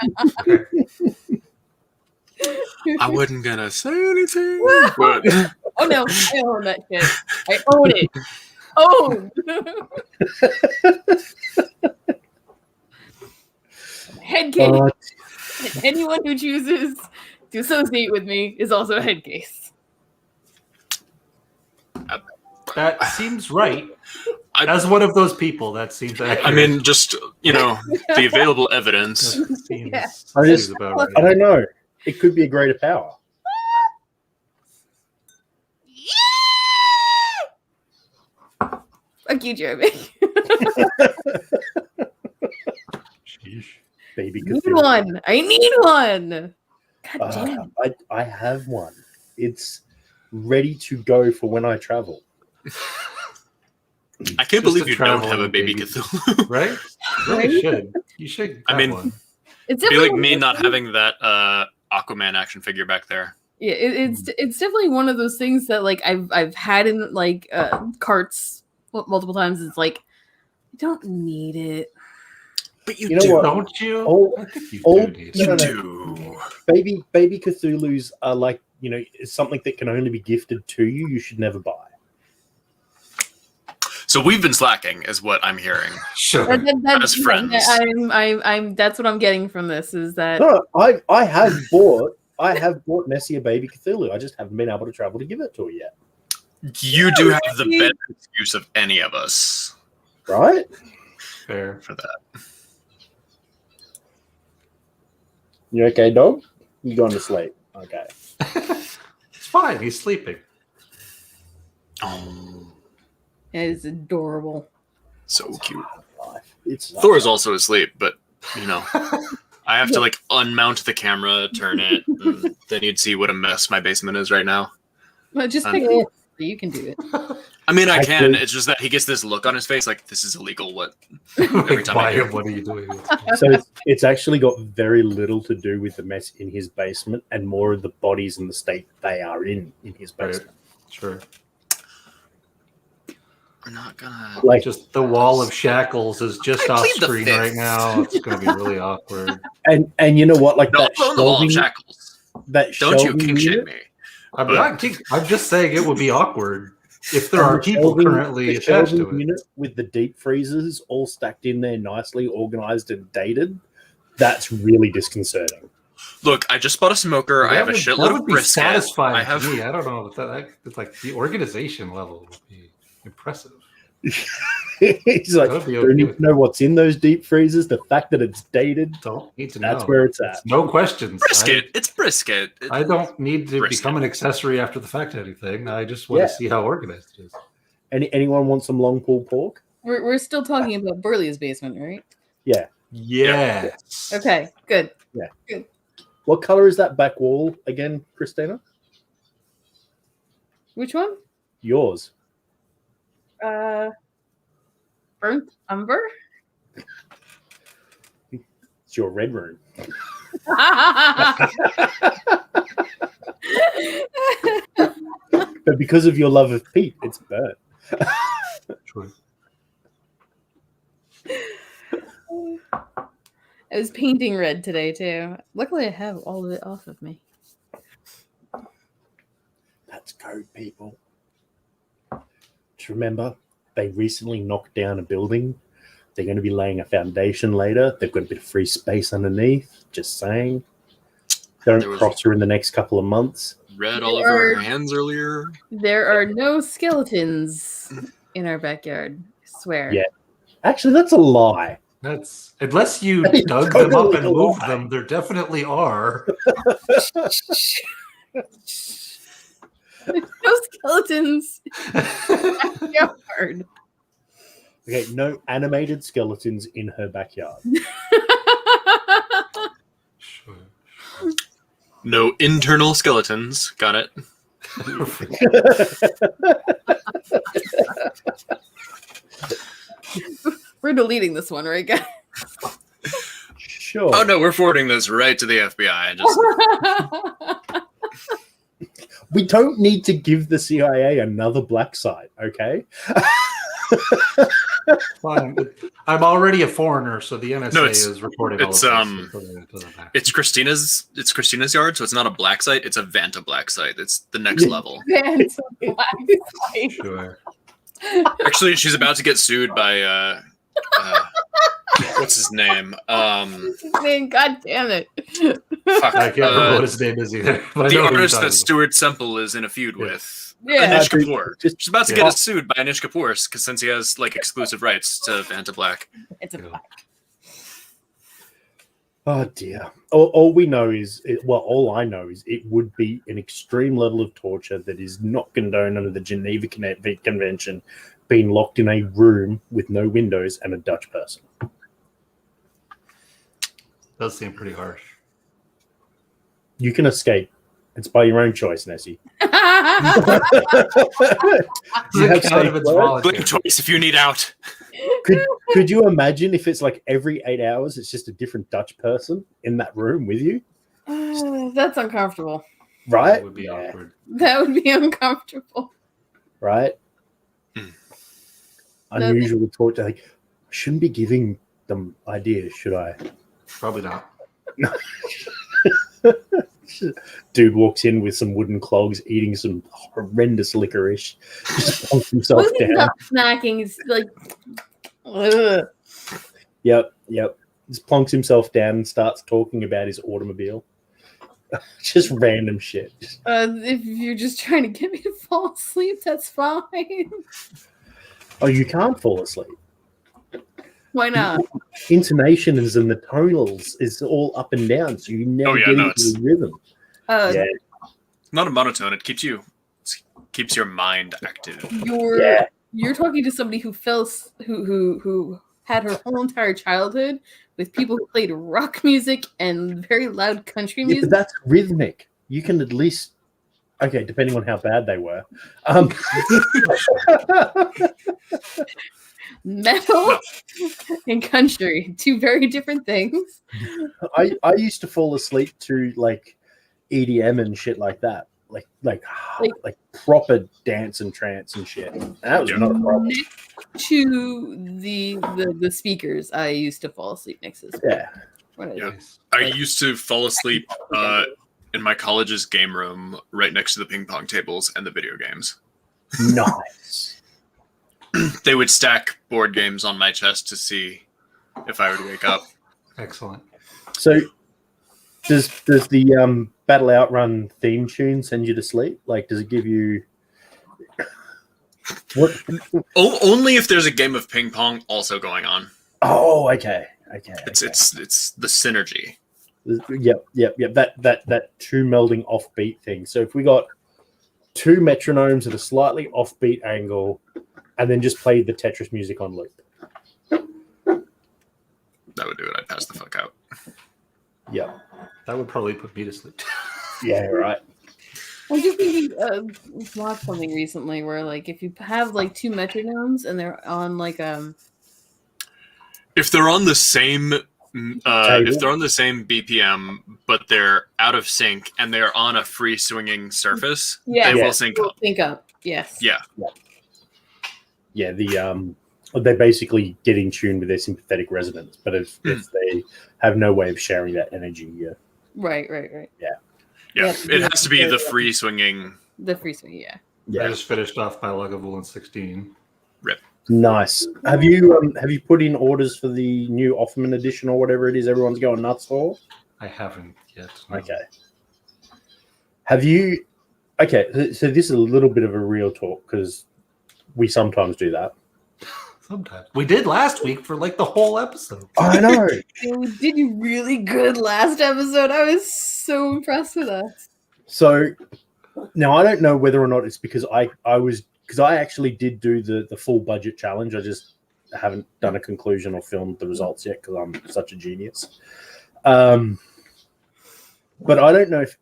[SPEAKER 3] I wasn't gonna say anything, but
[SPEAKER 2] Oh no, I own that shit. I own it. Head case. Anyone who chooses to associate with me is also a head case.
[SPEAKER 4] That seems right. As one of those people, that seems accurate.
[SPEAKER 3] I mean, just the available evidence.
[SPEAKER 4] That seems,
[SPEAKER 2] Yeah.
[SPEAKER 4] seems about right.
[SPEAKER 1] I don't know. It could be a greater power.
[SPEAKER 2] Fuck you, Jeremy.
[SPEAKER 4] Sheesh.
[SPEAKER 1] Baby
[SPEAKER 2] Need
[SPEAKER 1] Cthulhu.
[SPEAKER 2] one. I need one. God damn.
[SPEAKER 1] I have one. It's ready to go for when I travel.
[SPEAKER 3] I can't
[SPEAKER 4] Just
[SPEAKER 3] believe
[SPEAKER 4] a
[SPEAKER 3] you don't have a
[SPEAKER 4] traveling
[SPEAKER 3] baby
[SPEAKER 4] baby.
[SPEAKER 3] Cthulhu.
[SPEAKER 4] Right?
[SPEAKER 2] Right?
[SPEAKER 4] You should. You should.
[SPEAKER 3] I
[SPEAKER 4] have
[SPEAKER 3] mean,
[SPEAKER 4] one.
[SPEAKER 2] It's
[SPEAKER 3] It'd be like
[SPEAKER 2] definitely
[SPEAKER 3] me not having that Aquaman action figure back there.
[SPEAKER 2] Yeah, it's definitely one of those things that like I've had in like carts multiple times. It's like I don't need it.
[SPEAKER 3] But
[SPEAKER 1] You know what?
[SPEAKER 4] Don't you?
[SPEAKER 1] Oh,
[SPEAKER 4] I think you
[SPEAKER 1] oh,
[SPEAKER 4] do need
[SPEAKER 3] You
[SPEAKER 1] no,
[SPEAKER 4] to.
[SPEAKER 1] no.
[SPEAKER 3] do.
[SPEAKER 1] Baby Cthulhu's are like, it's something that can only be gifted to you. You should never buy.
[SPEAKER 3] So we've been slacking, is what I'm hearing.
[SPEAKER 4] Sure.
[SPEAKER 3] As friends.
[SPEAKER 2] I'm that's what I'm getting from this is that
[SPEAKER 1] No, I have bought Nessie a baby Cthulhu. I just haven't been able to travel to give it to her yet.
[SPEAKER 3] You do have the better excuse of any of us
[SPEAKER 1] Right?
[SPEAKER 4] Fair.
[SPEAKER 3] for that.
[SPEAKER 1] You okay, dog? You going to sleep? Okay.
[SPEAKER 4] It's fine. He's sleeping.
[SPEAKER 3] Oh,
[SPEAKER 2] it is adorable.
[SPEAKER 3] so cute.
[SPEAKER 1] Life. It's
[SPEAKER 3] Thor's also asleep, but I have to like unmount the camera, turn it, and then you'd see what a mess my basement is right now.
[SPEAKER 2] But just
[SPEAKER 3] Um,
[SPEAKER 2] pick it. You can do it.
[SPEAKER 3] I mean, I
[SPEAKER 1] I
[SPEAKER 3] can.
[SPEAKER 1] think-
[SPEAKER 3] It's just that he gets this look on his face, like this is illegal. What? Every time I
[SPEAKER 4] Why?
[SPEAKER 3] hear-
[SPEAKER 4] What are you doing?
[SPEAKER 1] So it's actually got very little to do with the mess in his basement and more of the bodies and the state they are in his
[SPEAKER 4] Right.
[SPEAKER 1] basement.
[SPEAKER 4] Sure.
[SPEAKER 3] We're not gonna.
[SPEAKER 1] Like,
[SPEAKER 4] Just the wall of shackles is just
[SPEAKER 3] I
[SPEAKER 4] off
[SPEAKER 3] plead the
[SPEAKER 4] screen
[SPEAKER 3] fifth.
[SPEAKER 4] right now. It's going to be really awkward.
[SPEAKER 1] and you know what? Like
[SPEAKER 3] No,
[SPEAKER 1] that
[SPEAKER 3] on the wall of
[SPEAKER 1] shelving,
[SPEAKER 3] shackles.
[SPEAKER 1] that
[SPEAKER 3] Don't you
[SPEAKER 1] shelving
[SPEAKER 3] king shit
[SPEAKER 1] unit,
[SPEAKER 3] me.
[SPEAKER 4] I'm just saying it would be awkward if there
[SPEAKER 1] and
[SPEAKER 4] are
[SPEAKER 1] the
[SPEAKER 4] people
[SPEAKER 1] shelving-
[SPEAKER 4] currently
[SPEAKER 1] the
[SPEAKER 4] attached
[SPEAKER 1] shelving
[SPEAKER 4] to it.
[SPEAKER 1] unit with the deep freezers all stacked in there, nicely organized and dated. That's really disconcerting.
[SPEAKER 3] Look, I just bought a smoker. I have a
[SPEAKER 4] that
[SPEAKER 3] shitload
[SPEAKER 4] would
[SPEAKER 3] of
[SPEAKER 4] be
[SPEAKER 3] brisket.
[SPEAKER 4] satisfying
[SPEAKER 3] I have.
[SPEAKER 4] to me. I don't know if that it's like the organization level would be impressive.
[SPEAKER 1] He's like,
[SPEAKER 4] That'd be
[SPEAKER 1] don't
[SPEAKER 4] okay
[SPEAKER 1] need
[SPEAKER 4] with
[SPEAKER 1] to know what's in those deep freezers. The fact that it's dated,
[SPEAKER 4] Don't need to
[SPEAKER 1] that's
[SPEAKER 4] know.
[SPEAKER 1] where it's at.
[SPEAKER 4] No questions.
[SPEAKER 3] Brisket. It's brisket.
[SPEAKER 4] I don't need to
[SPEAKER 3] Brisket.
[SPEAKER 4] become an accessory after the fact to anything. I just want
[SPEAKER 1] Yeah.
[SPEAKER 4] to see how organized it is.
[SPEAKER 1] Anyone want some long pulled pork?
[SPEAKER 2] We're still talking about Burley's basement, right?
[SPEAKER 1] Yeah.
[SPEAKER 4] Yes.
[SPEAKER 2] Okay, good.
[SPEAKER 1] What color is that back wall again, Christina?
[SPEAKER 2] Which one?
[SPEAKER 1] Yours.
[SPEAKER 2] Burnt umber.
[SPEAKER 1] It's your red room. But because of your love of Pete, it's burnt.
[SPEAKER 4] Sure.
[SPEAKER 2] I was painting red today too. Luckily, I have all of it off of me.
[SPEAKER 1] That's code, people. Just remember, they recently knocked down a building. They're going to be laying a foundation later. They've got a bit of free space underneath. Just saying.
[SPEAKER 3] There
[SPEAKER 1] Don't
[SPEAKER 3] was-
[SPEAKER 1] cross her in the next couple of months.
[SPEAKER 3] Read all over her hands earlier.
[SPEAKER 2] There are no skeletons in our backyard. I swear.
[SPEAKER 1] Yeah. Actually, that's a lie.
[SPEAKER 4] That's unless you
[SPEAKER 1] That is
[SPEAKER 4] dug them up
[SPEAKER 1] totally
[SPEAKER 4] and
[SPEAKER 1] a
[SPEAKER 4] moved
[SPEAKER 1] lie.
[SPEAKER 4] them, there definitely are.
[SPEAKER 2] No skeletons in our backyard.
[SPEAKER 1] Okay, no animated skeletons in her backyard.
[SPEAKER 4] Sure.
[SPEAKER 3] No internal skeletons. Got it.
[SPEAKER 2] We're deleting this one, right, guys?
[SPEAKER 1] Sure.
[SPEAKER 3] Oh no, we're forwarding this right to the FBI. Just
[SPEAKER 1] We don't need to give the CIA another black site, okay?
[SPEAKER 4] Fine. I'm already a foreigner, so the NSA
[SPEAKER 3] No, it's-
[SPEAKER 4] is reporting all of
[SPEAKER 3] it's,
[SPEAKER 4] this.
[SPEAKER 3] um,
[SPEAKER 4] It doesn't matter.
[SPEAKER 3] it's Christina's yard, so it's not a black site. It's a Vanta black site. It's the next
[SPEAKER 1] Yeah.
[SPEAKER 3] level.
[SPEAKER 2] Vans black site.
[SPEAKER 4] Sure.
[SPEAKER 3] Actually, she's about to get sued by what's his name?
[SPEAKER 2] Man, God damn it.
[SPEAKER 3] Fuck,
[SPEAKER 4] I can't remember what his name is either. But I
[SPEAKER 3] the
[SPEAKER 4] know who you're
[SPEAKER 3] artist
[SPEAKER 4] talking
[SPEAKER 3] that Stuart Semple is in a feud
[SPEAKER 4] Yeah.
[SPEAKER 3] with.
[SPEAKER 2] Yeah.
[SPEAKER 3] Anish
[SPEAKER 1] dude,
[SPEAKER 3] Kapoor.
[SPEAKER 1] just-
[SPEAKER 3] She's about to
[SPEAKER 4] Yeah.
[SPEAKER 3] get sued by Anish Kapoor since he has like exclusive rights to Vanta Black.
[SPEAKER 2] It's a
[SPEAKER 4] Yeah.
[SPEAKER 2] black.
[SPEAKER 1] Oh dear. All we know is, all I know is it would be an extreme level of torture that is not condoned under the Geneva Convention, being locked in a room with no windows and a Dutch person.
[SPEAKER 4] Does seem pretty harsh.
[SPEAKER 1] You can escape. It's by your own choice, Nessie. You
[SPEAKER 4] Does
[SPEAKER 1] have
[SPEAKER 4] it count if
[SPEAKER 1] safe
[SPEAKER 4] it's
[SPEAKER 1] word?
[SPEAKER 4] voluntary?
[SPEAKER 3] Blink twice if you need out.
[SPEAKER 1] Could you imagine if it's like every 8 hours, it's just a different Dutch person in that room with you,
[SPEAKER 2] That's uncomfortable.
[SPEAKER 1] right?
[SPEAKER 4] That would be
[SPEAKER 1] Yeah,
[SPEAKER 4] awkward.
[SPEAKER 2] That would be uncomfortable.
[SPEAKER 1] right?
[SPEAKER 3] Hmm.
[SPEAKER 1] Unusual torture. Like, I shouldn't be giving them ideas, should I?
[SPEAKER 4] Probably not.
[SPEAKER 1] Dude walks in with some wooden clogs, eating some horrendous licorice, just plonks himself
[SPEAKER 2] Wasn't
[SPEAKER 1] down.
[SPEAKER 2] that snacking? It's like, ugh.
[SPEAKER 1] Yep. Just plonks himself down and starts talking about his automobile. Just random shit.
[SPEAKER 2] If you're just trying to get me to fall asleep, that's fine.
[SPEAKER 1] Oh, you can't fall asleep.
[SPEAKER 2] Why not?
[SPEAKER 1] Intonations and the tonals is all up and down, so you never
[SPEAKER 3] Oh, yeah,
[SPEAKER 1] get
[SPEAKER 3] no,
[SPEAKER 1] into the rhythm.
[SPEAKER 2] Uh,
[SPEAKER 3] Not a monotone. It keeps your mind active.
[SPEAKER 2] you're you're talking to somebody who who had her whole entire childhood with people who played rock music and very loud country
[SPEAKER 1] Yeah,
[SPEAKER 2] music.
[SPEAKER 1] but that's rhythmic. You can at least, okay, depending on how bad they were.
[SPEAKER 2] Metal and country, two very different things.
[SPEAKER 1] I used to fall asleep to like EDM and shit like that, like proper dance and trance and shit. That was
[SPEAKER 3] Yeah.
[SPEAKER 1] not a problem.
[SPEAKER 2] Next to the speakers, I used to fall asleep next to the speakers.
[SPEAKER 1] Yeah,
[SPEAKER 2] When I was
[SPEAKER 3] Yeah.
[SPEAKER 4] Nice.
[SPEAKER 3] I used to fall asleep in my college's game room right next to the ping pong tables and the video games.
[SPEAKER 1] nice.
[SPEAKER 3] They would stack board games on my chest to see if I would wake up.
[SPEAKER 4] Excellent.
[SPEAKER 1] So, does the Battle Outrun theme tune send you to sleep? Like, does it give you? What?
[SPEAKER 3] Only if there's a game of ping pong also going on.
[SPEAKER 1] Oh, okay.
[SPEAKER 3] It's the synergy.
[SPEAKER 1] Yep. That two melding offbeat thing. So if we got two metronomes at a slightly offbeat angle, and then just play the Tetris music on loop.
[SPEAKER 3] That would do it. I'd pass the fuck out.
[SPEAKER 1] Yeah.
[SPEAKER 4] That would probably put me to sleep.
[SPEAKER 1] Yeah, right.
[SPEAKER 2] I just thinking watched something recently where like if you have like two metronomes and they're on like
[SPEAKER 3] If they're on the same if they're on the same BPM but they're out of sync and they're on a free swinging surface, they will sync up.
[SPEAKER 2] Sync up. Yes.
[SPEAKER 3] Yeah.
[SPEAKER 1] Yeah, they basically get in tune with their sympathetic resonance, but if they have no way of sharing that energy,
[SPEAKER 2] Right.
[SPEAKER 3] Yeah,
[SPEAKER 2] Yeah,
[SPEAKER 3] it has to be the free swinging.
[SPEAKER 2] The free swing, yeah.
[SPEAKER 4] I just finished off my Lagavulin 16.
[SPEAKER 1] Nice. Have you put in orders for the new Offerman edition or whatever it is everyone's going nuts for?
[SPEAKER 4] I haven't yet. No.
[SPEAKER 1] Okay. Have you? Okay, so this is a little bit of a real talk because we sometimes do that.
[SPEAKER 4] Sometimes we did last week for like the whole episode.
[SPEAKER 1] I know.
[SPEAKER 2] Yeah, we did you really good last episode. I was so impressed with us.
[SPEAKER 1] So now I don't know whether or not it's because I actually did do the full budget challenge. I just haven't done a conclusion or filmed the results yet because I'm such a genius. But I don't know if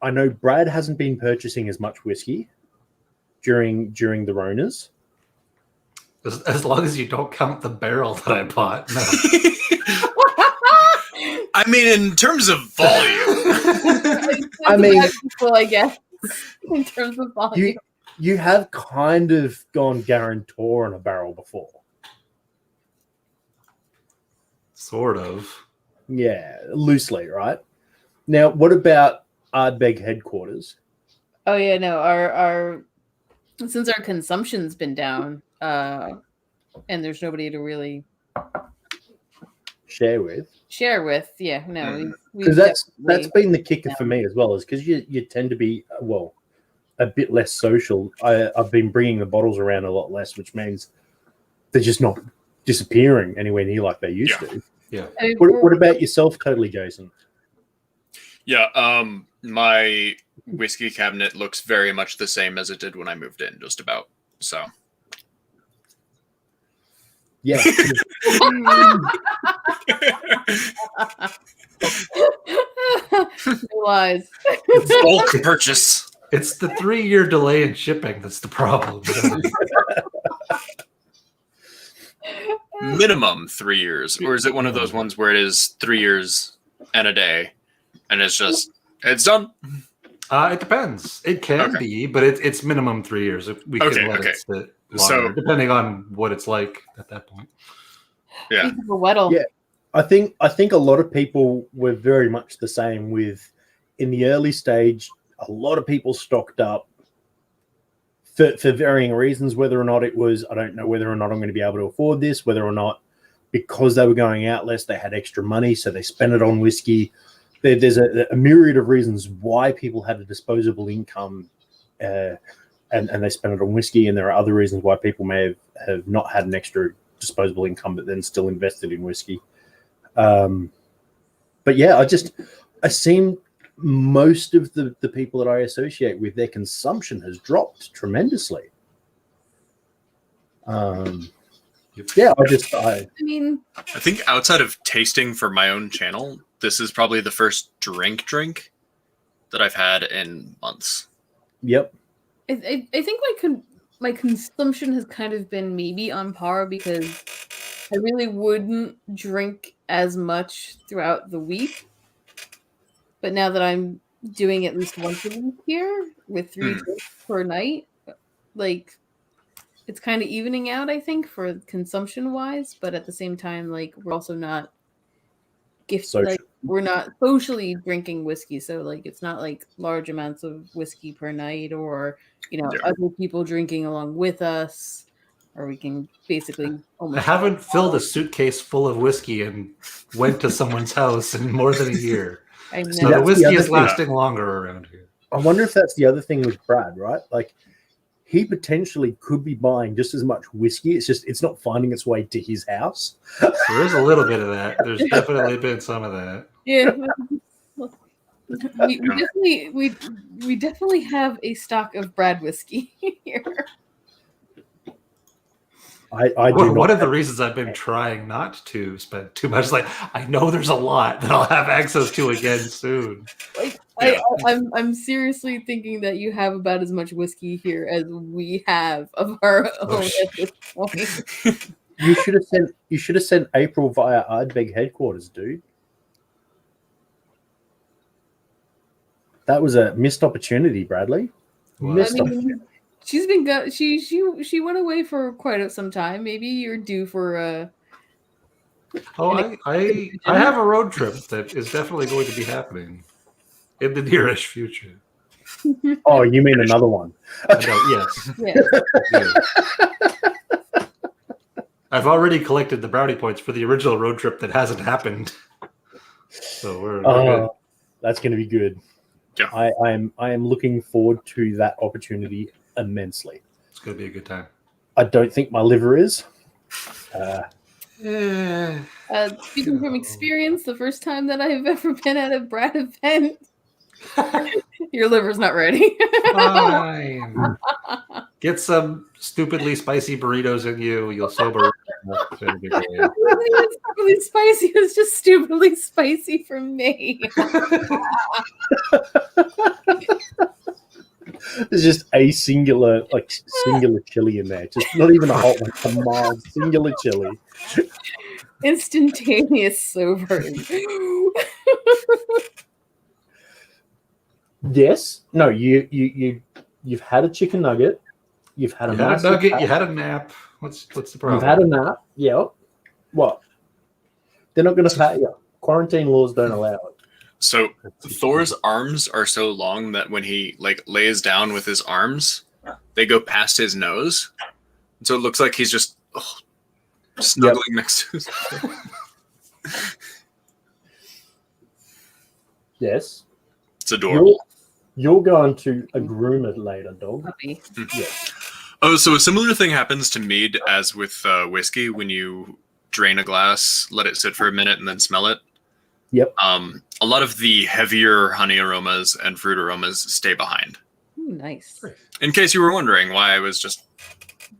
[SPEAKER 1] I know Brad hasn't been purchasing as much whiskey during the Ronas.
[SPEAKER 4] As long as you don't count the barrel that I bought. No.
[SPEAKER 3] I mean, in terms of volume.
[SPEAKER 1] I mean,
[SPEAKER 2] people, I guess, in terms of volume.
[SPEAKER 1] You have kind of gone guarantor on a barrel before.
[SPEAKER 4] Sort of.
[SPEAKER 1] Yeah, loosely, right? Now, what about Ardbeg headquarters?
[SPEAKER 2] Oh yeah, no. Our since our consumption's been down, and there's nobody to really
[SPEAKER 1] share with.
[SPEAKER 2] Yeah, no,
[SPEAKER 1] because that's been the kicker for me as well, is because you tend to be a bit less social. I've been bringing the bottles around a lot less, which means they're just not disappearing anywhere near like they used to.
[SPEAKER 4] Yeah.
[SPEAKER 1] What about yourself, totally, Jason?
[SPEAKER 3] Yeah, my whiskey cabinet looks very much the same as it did when I moved in, just about. So.
[SPEAKER 1] Yeah.
[SPEAKER 2] No lies.
[SPEAKER 3] Bulk purchase.
[SPEAKER 4] It's the 3-year delay in shipping that's the problem.
[SPEAKER 3] Minimum 3 years, or is it one of those ones where it is 3 years and a day, and it's done?
[SPEAKER 4] It depends. It can be, but it's minimum 3 years. We can let it sit longer, depending on what it's like at that point.
[SPEAKER 3] Yeah.
[SPEAKER 1] Yeah. I think a lot of people were very much the same with, in the early stage, a lot of people stocked up for varying reasons, whether or not it was, I don't know whether or not I'm going to be able to afford this, whether or not because they were going out less, they had extra money, so they spent it on whiskey. There's a myriad of reasons why people had a disposable income and they spent it on whiskey, and there are other reasons why people may have not had an extra disposable income but then still invested in whiskey. But yeah, I seen most of the people that I associate with, their consumption has dropped tremendously. Yeah, I
[SPEAKER 3] think outside of tasting for my own channel, this is probably the first drink that I've had in months.
[SPEAKER 1] Yep.
[SPEAKER 2] I think my consumption has kind of been maybe on par because I really wouldn't drink as much throughout the week. But now that I'm doing at least once a week here with 3 drinks per night, like it's kind of evening out, I think, for consumption wise. But at the same time, like we're also not we're not socially drinking whiskey, so like it's not like large amounts of whiskey per night, or other people drinking along with us, or we can basically.
[SPEAKER 4] I haven't filled a suitcase full of whiskey and went to someone's house in more than a year.
[SPEAKER 2] I know.
[SPEAKER 4] So the whiskey is lasting longer around here.
[SPEAKER 1] I wonder if that's the other thing with Brad, right? Like he potentially could be buying just as much whiskey. It's just it's not finding its way to his house.
[SPEAKER 4] There is a little bit of that. There's definitely been some of that.
[SPEAKER 2] Yeah. We definitely have a stock of Brad whiskey here.
[SPEAKER 1] I do not
[SPEAKER 4] One of the reasons I've been trying not to spend too much, like I know there's a lot that I'll have access to again soon.
[SPEAKER 2] Like
[SPEAKER 3] Yeah.
[SPEAKER 2] I'm seriously thinking that you have about as much whiskey here as we have of our own at this point.
[SPEAKER 1] You should have sent April via Ardbeg headquarters, dude. That was a missed opportunity, Bradley.
[SPEAKER 4] Wow.
[SPEAKER 1] Missed
[SPEAKER 2] I mean, she's been she went away for quite some time. Maybe you're due for a.
[SPEAKER 4] Oh, I have a road trip that is definitely going to be happening in the nearest future.
[SPEAKER 1] Oh, you mean another one?
[SPEAKER 4] Yes,
[SPEAKER 2] Yeah.
[SPEAKER 4] I do. I've already collected the brownie points for the original road trip that hasn't happened. So we're good.
[SPEAKER 1] Oh, that's going to be good.
[SPEAKER 3] Yeah.
[SPEAKER 1] I am looking forward to that opportunity immensely.
[SPEAKER 4] It's going to be a good time.
[SPEAKER 1] I don't think my liver is.
[SPEAKER 2] Speaking from experience, the first time that I've ever been at a Brad event, your liver's not ready.
[SPEAKER 4] Fine. Get some stupidly spicy burritos in you. You'll sober. It's gonna be great.
[SPEAKER 2] It wasn't even stupidly spicy. It was just stupidly spicy for me.
[SPEAKER 1] There's just a singular chili in there. Just not even a hot one, a mild singular chili.
[SPEAKER 2] Instantaneous sobering.
[SPEAKER 1] Yes. No, you've had a chicken nugget. You've had a
[SPEAKER 4] You had a
[SPEAKER 1] massive
[SPEAKER 4] nugget.
[SPEAKER 1] pat-
[SPEAKER 4] You had a nap. What's the problem?
[SPEAKER 1] You've had a nap. Yeah. What? They're not going to pat you. Quarantine laws don't allow it.
[SPEAKER 3] So Thor's arms are so long that when he lays down with his arms, they go past his nose. So it looks like he's just snuggling next to his
[SPEAKER 1] Yes.
[SPEAKER 3] It's adorable.
[SPEAKER 1] You're going to a groomer later, dog.
[SPEAKER 2] Puppy.
[SPEAKER 1] Yeah.
[SPEAKER 3] Oh, so a similar thing happens to mead as with whiskey when you drain a glass, let it sit for a minute, and then smell it.
[SPEAKER 1] Yep.
[SPEAKER 3] A lot of the heavier honey aromas and fruit aromas stay behind.
[SPEAKER 2] Ooh, nice.
[SPEAKER 3] In case you were wondering why I was just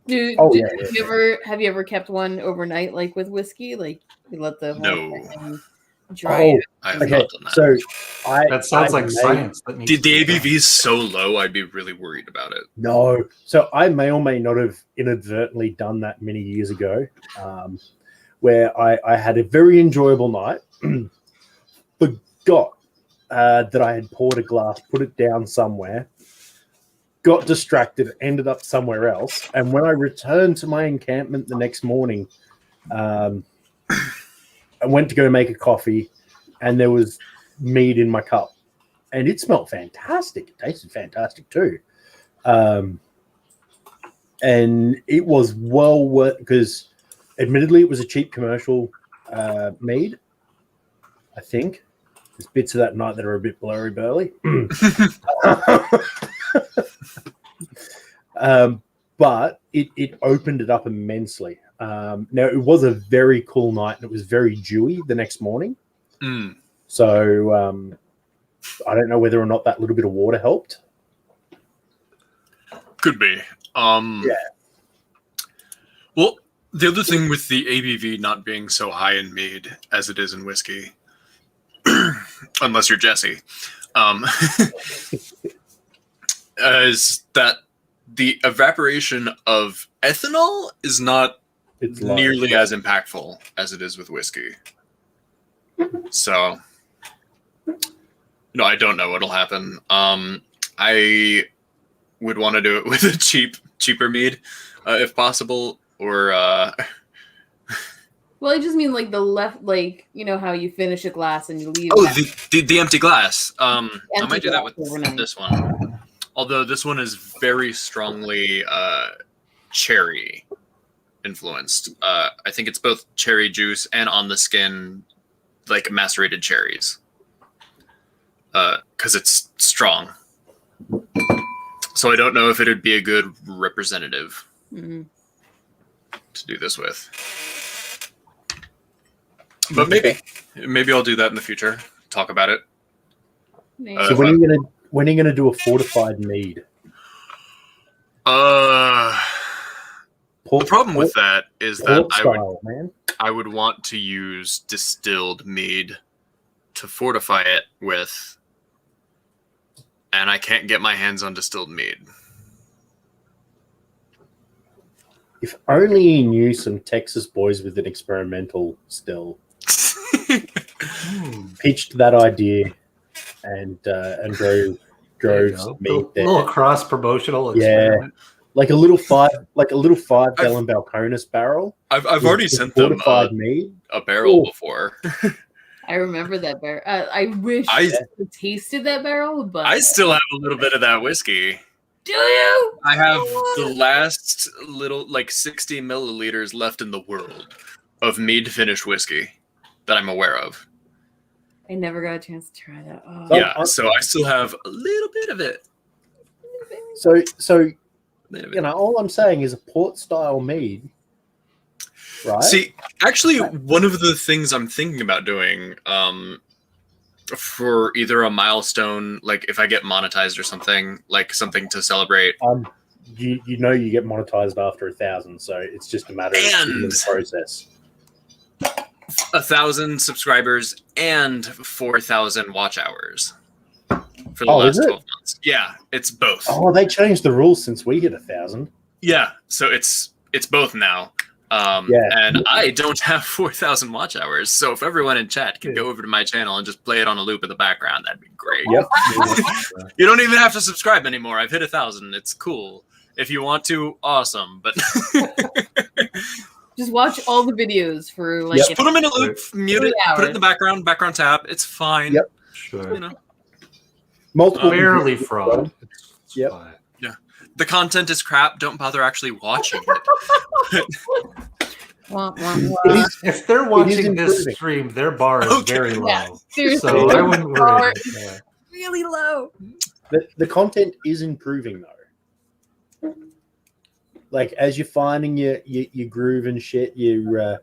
[SPEAKER 2] Have you ever kept one overnight, like with whiskey? Like you let the whole
[SPEAKER 3] No.
[SPEAKER 2] thing dry.
[SPEAKER 1] Oh,
[SPEAKER 3] I have
[SPEAKER 1] okay.
[SPEAKER 3] not done that.
[SPEAKER 1] So
[SPEAKER 4] That sounds like
[SPEAKER 1] may-
[SPEAKER 4] science. That needs
[SPEAKER 3] the
[SPEAKER 4] to be done.
[SPEAKER 3] ABV is so low, I'd be really worried about it.
[SPEAKER 1] No. So I may or may not have inadvertently done that many years ago, where I had a very enjoyable night, forgot that I had poured a glass, put it down somewhere, got distracted, ended up somewhere else. And when I returned to my encampment the next morning, I went to go make a coffee, and there was mead in my cup. And it smelled fantastic. It tasted fantastic too. And it was well worth, because admittedly it was a cheap commercial mead, I think. There's bits of that night that are a bit blurry burly. But it opened it up immensely. Now, it was a very cool night, and it was very dewy the next morning.
[SPEAKER 3] Mm.
[SPEAKER 1] So I don't know whether or not that little bit of water helped.
[SPEAKER 3] Could be.
[SPEAKER 1] Yeah.
[SPEAKER 3] Well, the other thing with the ABV not being so high in mead as it is in whiskey, unless you're Jesse, is that the evaporation of ethanol is not
[SPEAKER 1] It's low.
[SPEAKER 3] nearly as impactful as it is with whiskey. So, I don't know what'll happen. I would want to do it with a cheaper mead, if possible, or
[SPEAKER 2] Well, I just mean like the left, like you know how you finish a glass and you leave.
[SPEAKER 3] the empty glass. I
[SPEAKER 2] Empty
[SPEAKER 3] might do that
[SPEAKER 2] glass
[SPEAKER 3] with
[SPEAKER 2] overnight.
[SPEAKER 3] this one. Although this one is very strongly cherry influenced. I think it's both cherry juice and on the skin, like macerated cherries. Because it's strong. So I don't know if it would be a good representative
[SPEAKER 2] Mhm.
[SPEAKER 3] to do this with. But maybe I'll do that in the future. Talk about it.
[SPEAKER 2] Yeah.
[SPEAKER 1] So when are you gonna do a fortified mead?
[SPEAKER 3] The problem with that is that
[SPEAKER 1] port style, man.
[SPEAKER 3] I would want to use distilled mead to fortify it with, and I can't get my hands on distilled mead.
[SPEAKER 1] If only you knew some Texas boys with an experimental still pitched that idea and drove
[SPEAKER 4] There you go.
[SPEAKER 1] meat there.
[SPEAKER 4] Little cross promotional
[SPEAKER 1] Yeah.
[SPEAKER 4] experiment.
[SPEAKER 1] Like a little five gallon Balcones barrel.
[SPEAKER 3] I've
[SPEAKER 1] with
[SPEAKER 3] already sent them
[SPEAKER 1] fortified mead.
[SPEAKER 3] a barrel
[SPEAKER 1] Ooh.
[SPEAKER 3] before.
[SPEAKER 2] I remember that barrel. I wish
[SPEAKER 3] I-
[SPEAKER 2] I tasted that barrel, but
[SPEAKER 3] I still have a little bit of that whiskey.
[SPEAKER 2] do you?
[SPEAKER 3] I have the last little, like 60 milliliters left in the world of mead finished whiskey that I'm aware of.
[SPEAKER 2] I never got a chance to try that. Oh.
[SPEAKER 1] So-
[SPEAKER 3] Yeah, so I still have a little bit of it.
[SPEAKER 1] So
[SPEAKER 3] Little bit.
[SPEAKER 1] you know, all I'm saying is a port style mead. Right?
[SPEAKER 3] See, actually, one of the things I'm thinking about doing for either a milestone, like if I get monetized or something, like something to celebrate.
[SPEAKER 1] you know you get monetized after 1,000, so it's just a matter of
[SPEAKER 3] And-
[SPEAKER 1] the process.
[SPEAKER 3] 1,000 subscribers and 4,000 watch hours for the
[SPEAKER 1] Oh,
[SPEAKER 3] last
[SPEAKER 1] is it?
[SPEAKER 3] 12 months. Yeah, it's both.
[SPEAKER 1] Oh, they changed the rules since we hit 1,000.
[SPEAKER 3] Yeah, so it's both now.
[SPEAKER 1] Yeah.
[SPEAKER 3] And I don't have 4,000 watch hours, so if everyone in chat can go over to my channel and just play it on a loop in the background, that'd be great.
[SPEAKER 1] Yep.
[SPEAKER 3] You don't even have to subscribe anymore. I've hit 1,000. It's cool. If you want to, awesome. But
[SPEAKER 2] Just watch all the videos for like
[SPEAKER 1] Yep.
[SPEAKER 3] just put them in a loop, mute it,
[SPEAKER 2] 3
[SPEAKER 3] put it in
[SPEAKER 2] hours.
[SPEAKER 3] the background tab. It's fine.
[SPEAKER 1] Yep.
[SPEAKER 4] Sure.
[SPEAKER 3] You know,
[SPEAKER 1] Multiple
[SPEAKER 4] Barely fraud. It's
[SPEAKER 1] Yep.
[SPEAKER 4] fine.
[SPEAKER 3] the content is crap. Don't bother actually watching it.
[SPEAKER 2] Wah, wah, wah.
[SPEAKER 1] It is-
[SPEAKER 4] If they're watching this
[SPEAKER 1] improving.
[SPEAKER 4] stream, their bar is
[SPEAKER 3] Okay.
[SPEAKER 4] very low.
[SPEAKER 2] Yeah, seriously.
[SPEAKER 4] So I wouldn't worry
[SPEAKER 2] Bar
[SPEAKER 4] about
[SPEAKER 2] is
[SPEAKER 4] that.
[SPEAKER 2] really low.
[SPEAKER 1] the content is improving though. Like as you're finding your groove and shit, you're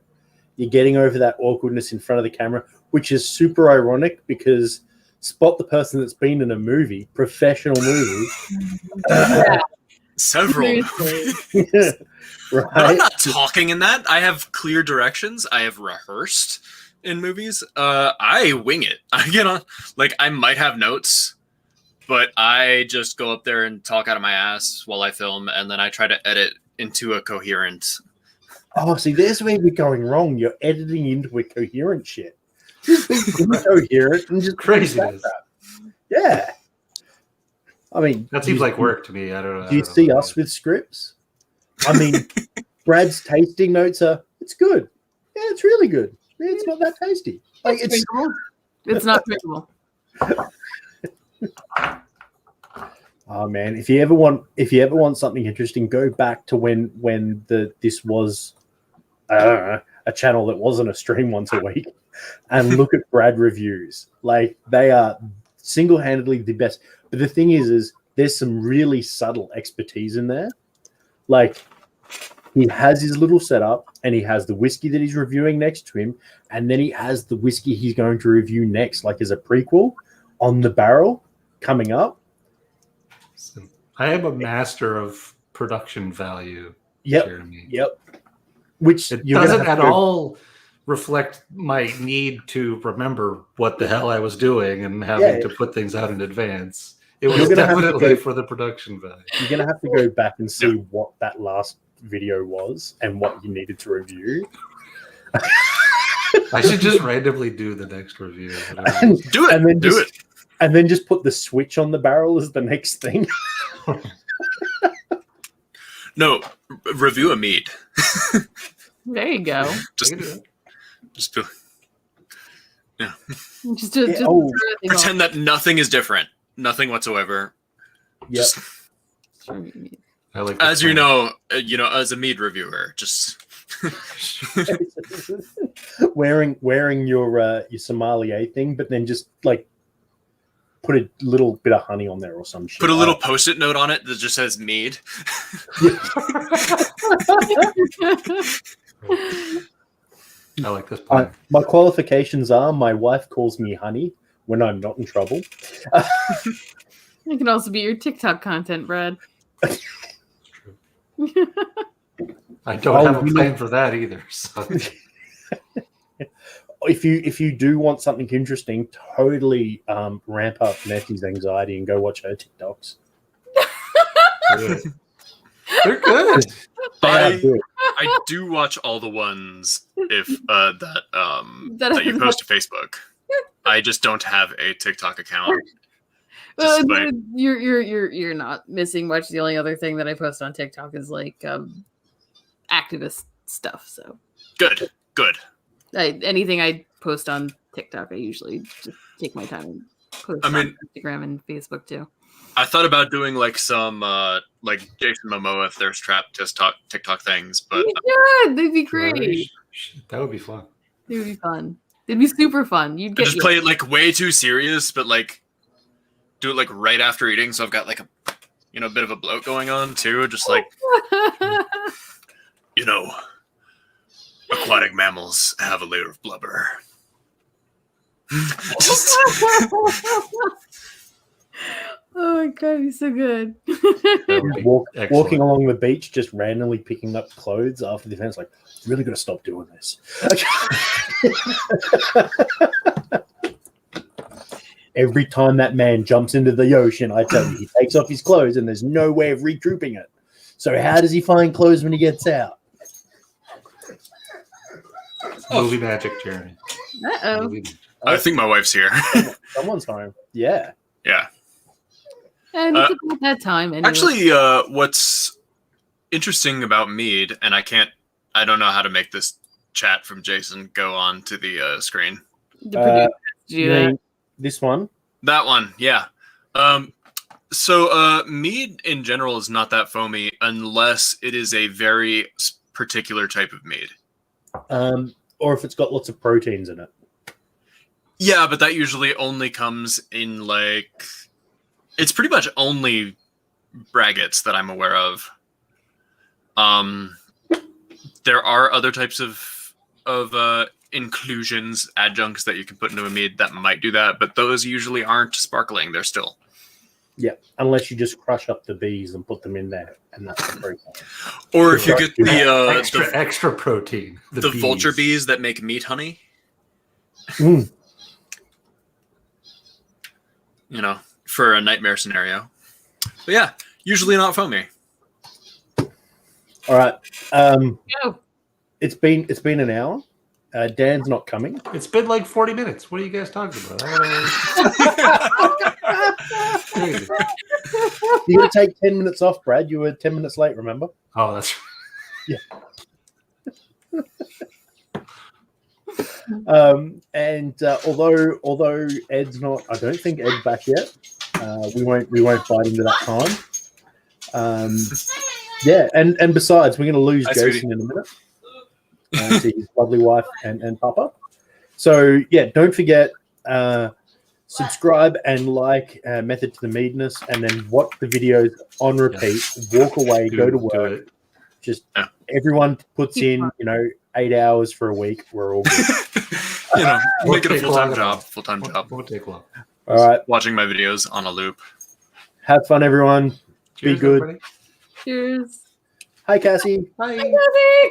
[SPEAKER 1] getting over that awkwardness in front of the camera, which is super ironic because spot the person that's been in a movie, professional movie,
[SPEAKER 2] Yeah,
[SPEAKER 3] Several.
[SPEAKER 2] seriously.
[SPEAKER 3] But I'm
[SPEAKER 1] right?
[SPEAKER 3] not talking in that. I have clear directions. I have rehearsed in movies. I wing it. I get on, like, I might have notes, but I just go up there and talk out of my ass while I film, and then I try to edit into a coherent.
[SPEAKER 1] Oh, see, there's where you're going wrong. You're editing into a coherent shit. Just be incoherent and just
[SPEAKER 4] Craziness.
[SPEAKER 1] Yeah. I mean,
[SPEAKER 4] That seems like work to me. I don't know.
[SPEAKER 1] Do you see us with scripts? I mean, Brad's tasting notes are, it's good. Yeah, it's really good. Yeah, it's not that tasty. Like it's
[SPEAKER 2] drinkable. It's not drinkable.
[SPEAKER 1] oh man, if you ever want something interesting, go back to when this was a channel that wasn't a stream once a week and look at Brad reviews. Like they are single-handedly the best. But the thing is there's some really subtle expertise in there. Like he has his little setup and he has the whiskey that he's reviewing next to him, and then he has the whiskey he's going to review next, like as a prequel on the barrel coming up.
[SPEAKER 4] I am a master of production value,
[SPEAKER 1] Yep.
[SPEAKER 4] Jeremy.
[SPEAKER 1] Yep. Which
[SPEAKER 4] It
[SPEAKER 1] you're gonna
[SPEAKER 4] doesn't
[SPEAKER 1] have
[SPEAKER 4] at
[SPEAKER 1] to go-
[SPEAKER 4] all reflect my need to remember what the hell I was doing and having
[SPEAKER 1] Yeah.
[SPEAKER 4] to put things out in advance. It
[SPEAKER 1] You're
[SPEAKER 4] was
[SPEAKER 1] gonna have to
[SPEAKER 4] definitely
[SPEAKER 1] go-
[SPEAKER 4] for the production value.
[SPEAKER 1] You're gonna have to go back and see what that last video was and what you needed to review.
[SPEAKER 4] I should just randomly do the next review. whatever.
[SPEAKER 1] and,
[SPEAKER 3] Do it.
[SPEAKER 1] and then
[SPEAKER 3] Do
[SPEAKER 1] just,
[SPEAKER 3] it.
[SPEAKER 1] And then just put the switch on the barrel as the next thing.
[SPEAKER 3] No, review a mead.
[SPEAKER 2] There you go.
[SPEAKER 4] I
[SPEAKER 3] Just,
[SPEAKER 4] can do that.
[SPEAKER 3] just be-
[SPEAKER 2] Just to
[SPEAKER 1] Yeah,
[SPEAKER 2] just
[SPEAKER 1] oh.
[SPEAKER 3] pretend that nothing is different. Nothing whatsoever.
[SPEAKER 1] Yep.
[SPEAKER 3] Just
[SPEAKER 4] I like the
[SPEAKER 3] as you
[SPEAKER 4] plan.
[SPEAKER 3] know, as a mead reviewer, just
[SPEAKER 1] wearing your sommelier thing, but then just like put a little bit of honey on there or some shit.
[SPEAKER 3] Put a little post-it note on it that just says mead.
[SPEAKER 4] I like this plan.
[SPEAKER 1] My qualifications are my wife calls me honey when I'm not in trouble.
[SPEAKER 2] It can also be your TikTok content, Brad.
[SPEAKER 4] It's true. I don't have a plan for that either. So.
[SPEAKER 1] If you do want something interesting, totally ramp up Nettie's anxiety and go watch her TikToks.
[SPEAKER 4] Good. They're good.
[SPEAKER 1] They are good.
[SPEAKER 3] I do watch all the ones if that you post to Facebook. I just don't have a TikTok account.
[SPEAKER 2] Well,
[SPEAKER 3] Despite-
[SPEAKER 2] you're not missing much. The only other thing that I post on TikTok is like activist stuff. So
[SPEAKER 3] Good.
[SPEAKER 2] anything I post on TikTok, I usually just take my time and post on Instagram and Facebook too.
[SPEAKER 3] I thought about doing like some like Jason Momoa Thirst Trap TikTok things, but
[SPEAKER 2] Yeah, they'd be great.
[SPEAKER 4] That would be fun.
[SPEAKER 2] It would be fun. It'd be super fun. You'd
[SPEAKER 3] I
[SPEAKER 2] get
[SPEAKER 3] just play it like way too serious, but like do it like right after eating, so I've got like a bit of a bloat going on too, just like aquatic mammals have a layer of blubber.
[SPEAKER 2] Oh my god, he's so good.
[SPEAKER 4] That would be excellent.
[SPEAKER 1] Walking along the beach, just randomly picking up clothes after the event's like, really got to stop doing this. Every time that man jumps into the ocean, I tell you, he takes off his clothes and there's no way of recouping it. So how does he find clothes when he gets out?
[SPEAKER 4] Movie magic, Jeremy.
[SPEAKER 2] Uh-oh.
[SPEAKER 4] Movie magic.
[SPEAKER 3] I think my wife's here.
[SPEAKER 1] Someone's home. Yeah.
[SPEAKER 3] Yeah.
[SPEAKER 2] And it's about that time anyway.
[SPEAKER 3] Actually, what's interesting about mead, and I don't know how to make this chat from Jason go on to the screen.
[SPEAKER 2] The producer has to do that.
[SPEAKER 1] This one?
[SPEAKER 3] That one, yeah. So mead in general is not that foamy unless it is a very particular type of mead.
[SPEAKER 1] Or if it's got lots of proteins in it.
[SPEAKER 3] Yeah, but that usually only comes in like... It's pretty much only braggots that I'm aware of. There are other types of inclusions, adjuncts that you can put into a mead that might do that, but those usually aren't sparkling. They're still.
[SPEAKER 1] Yeah, unless you just crush up the bees and put them in there, and that's the protein.
[SPEAKER 3] Or if you get the
[SPEAKER 4] extra protein.
[SPEAKER 3] the vulture bees that make meat honey.
[SPEAKER 1] Mm.
[SPEAKER 3] For a nightmare scenario. But yeah, usually not foamy.
[SPEAKER 1] All right.
[SPEAKER 2] Go.
[SPEAKER 1] It's been an hour. Dan's not coming.
[SPEAKER 4] It's been like 40 minutes. What are you guys talking about? Crazy.
[SPEAKER 1] You're going to take 10 minutes off, Brad. You were 10 minutes late, remember?
[SPEAKER 4] Oh, that's
[SPEAKER 1] And although Ed's not, I don't think Ed's back yet. We won't fight into that time. Yeah, and besides, we're going to lose
[SPEAKER 3] Hi,
[SPEAKER 1] Jason
[SPEAKER 3] sweetie.
[SPEAKER 1] in a minute. To his lovely wife and Papa. So yeah, don't forget subscribe and like Method to the Meadness, and then watch the videos on repeat. Walk away, go to work. Just everyone puts in 8 hours for a week. We're all good.
[SPEAKER 3] Make it a
[SPEAKER 4] take long
[SPEAKER 3] full-time
[SPEAKER 4] at all.
[SPEAKER 3] job.
[SPEAKER 4] Won't take long.
[SPEAKER 1] All right,
[SPEAKER 3] Watching my videos on a loop.
[SPEAKER 1] have fun, everyone.
[SPEAKER 4] Cheers,
[SPEAKER 1] Be good.
[SPEAKER 4] everybody.
[SPEAKER 2] Cheers.
[SPEAKER 1] Hi, Cassie.
[SPEAKER 4] Bye.
[SPEAKER 2] Hi, Cassie.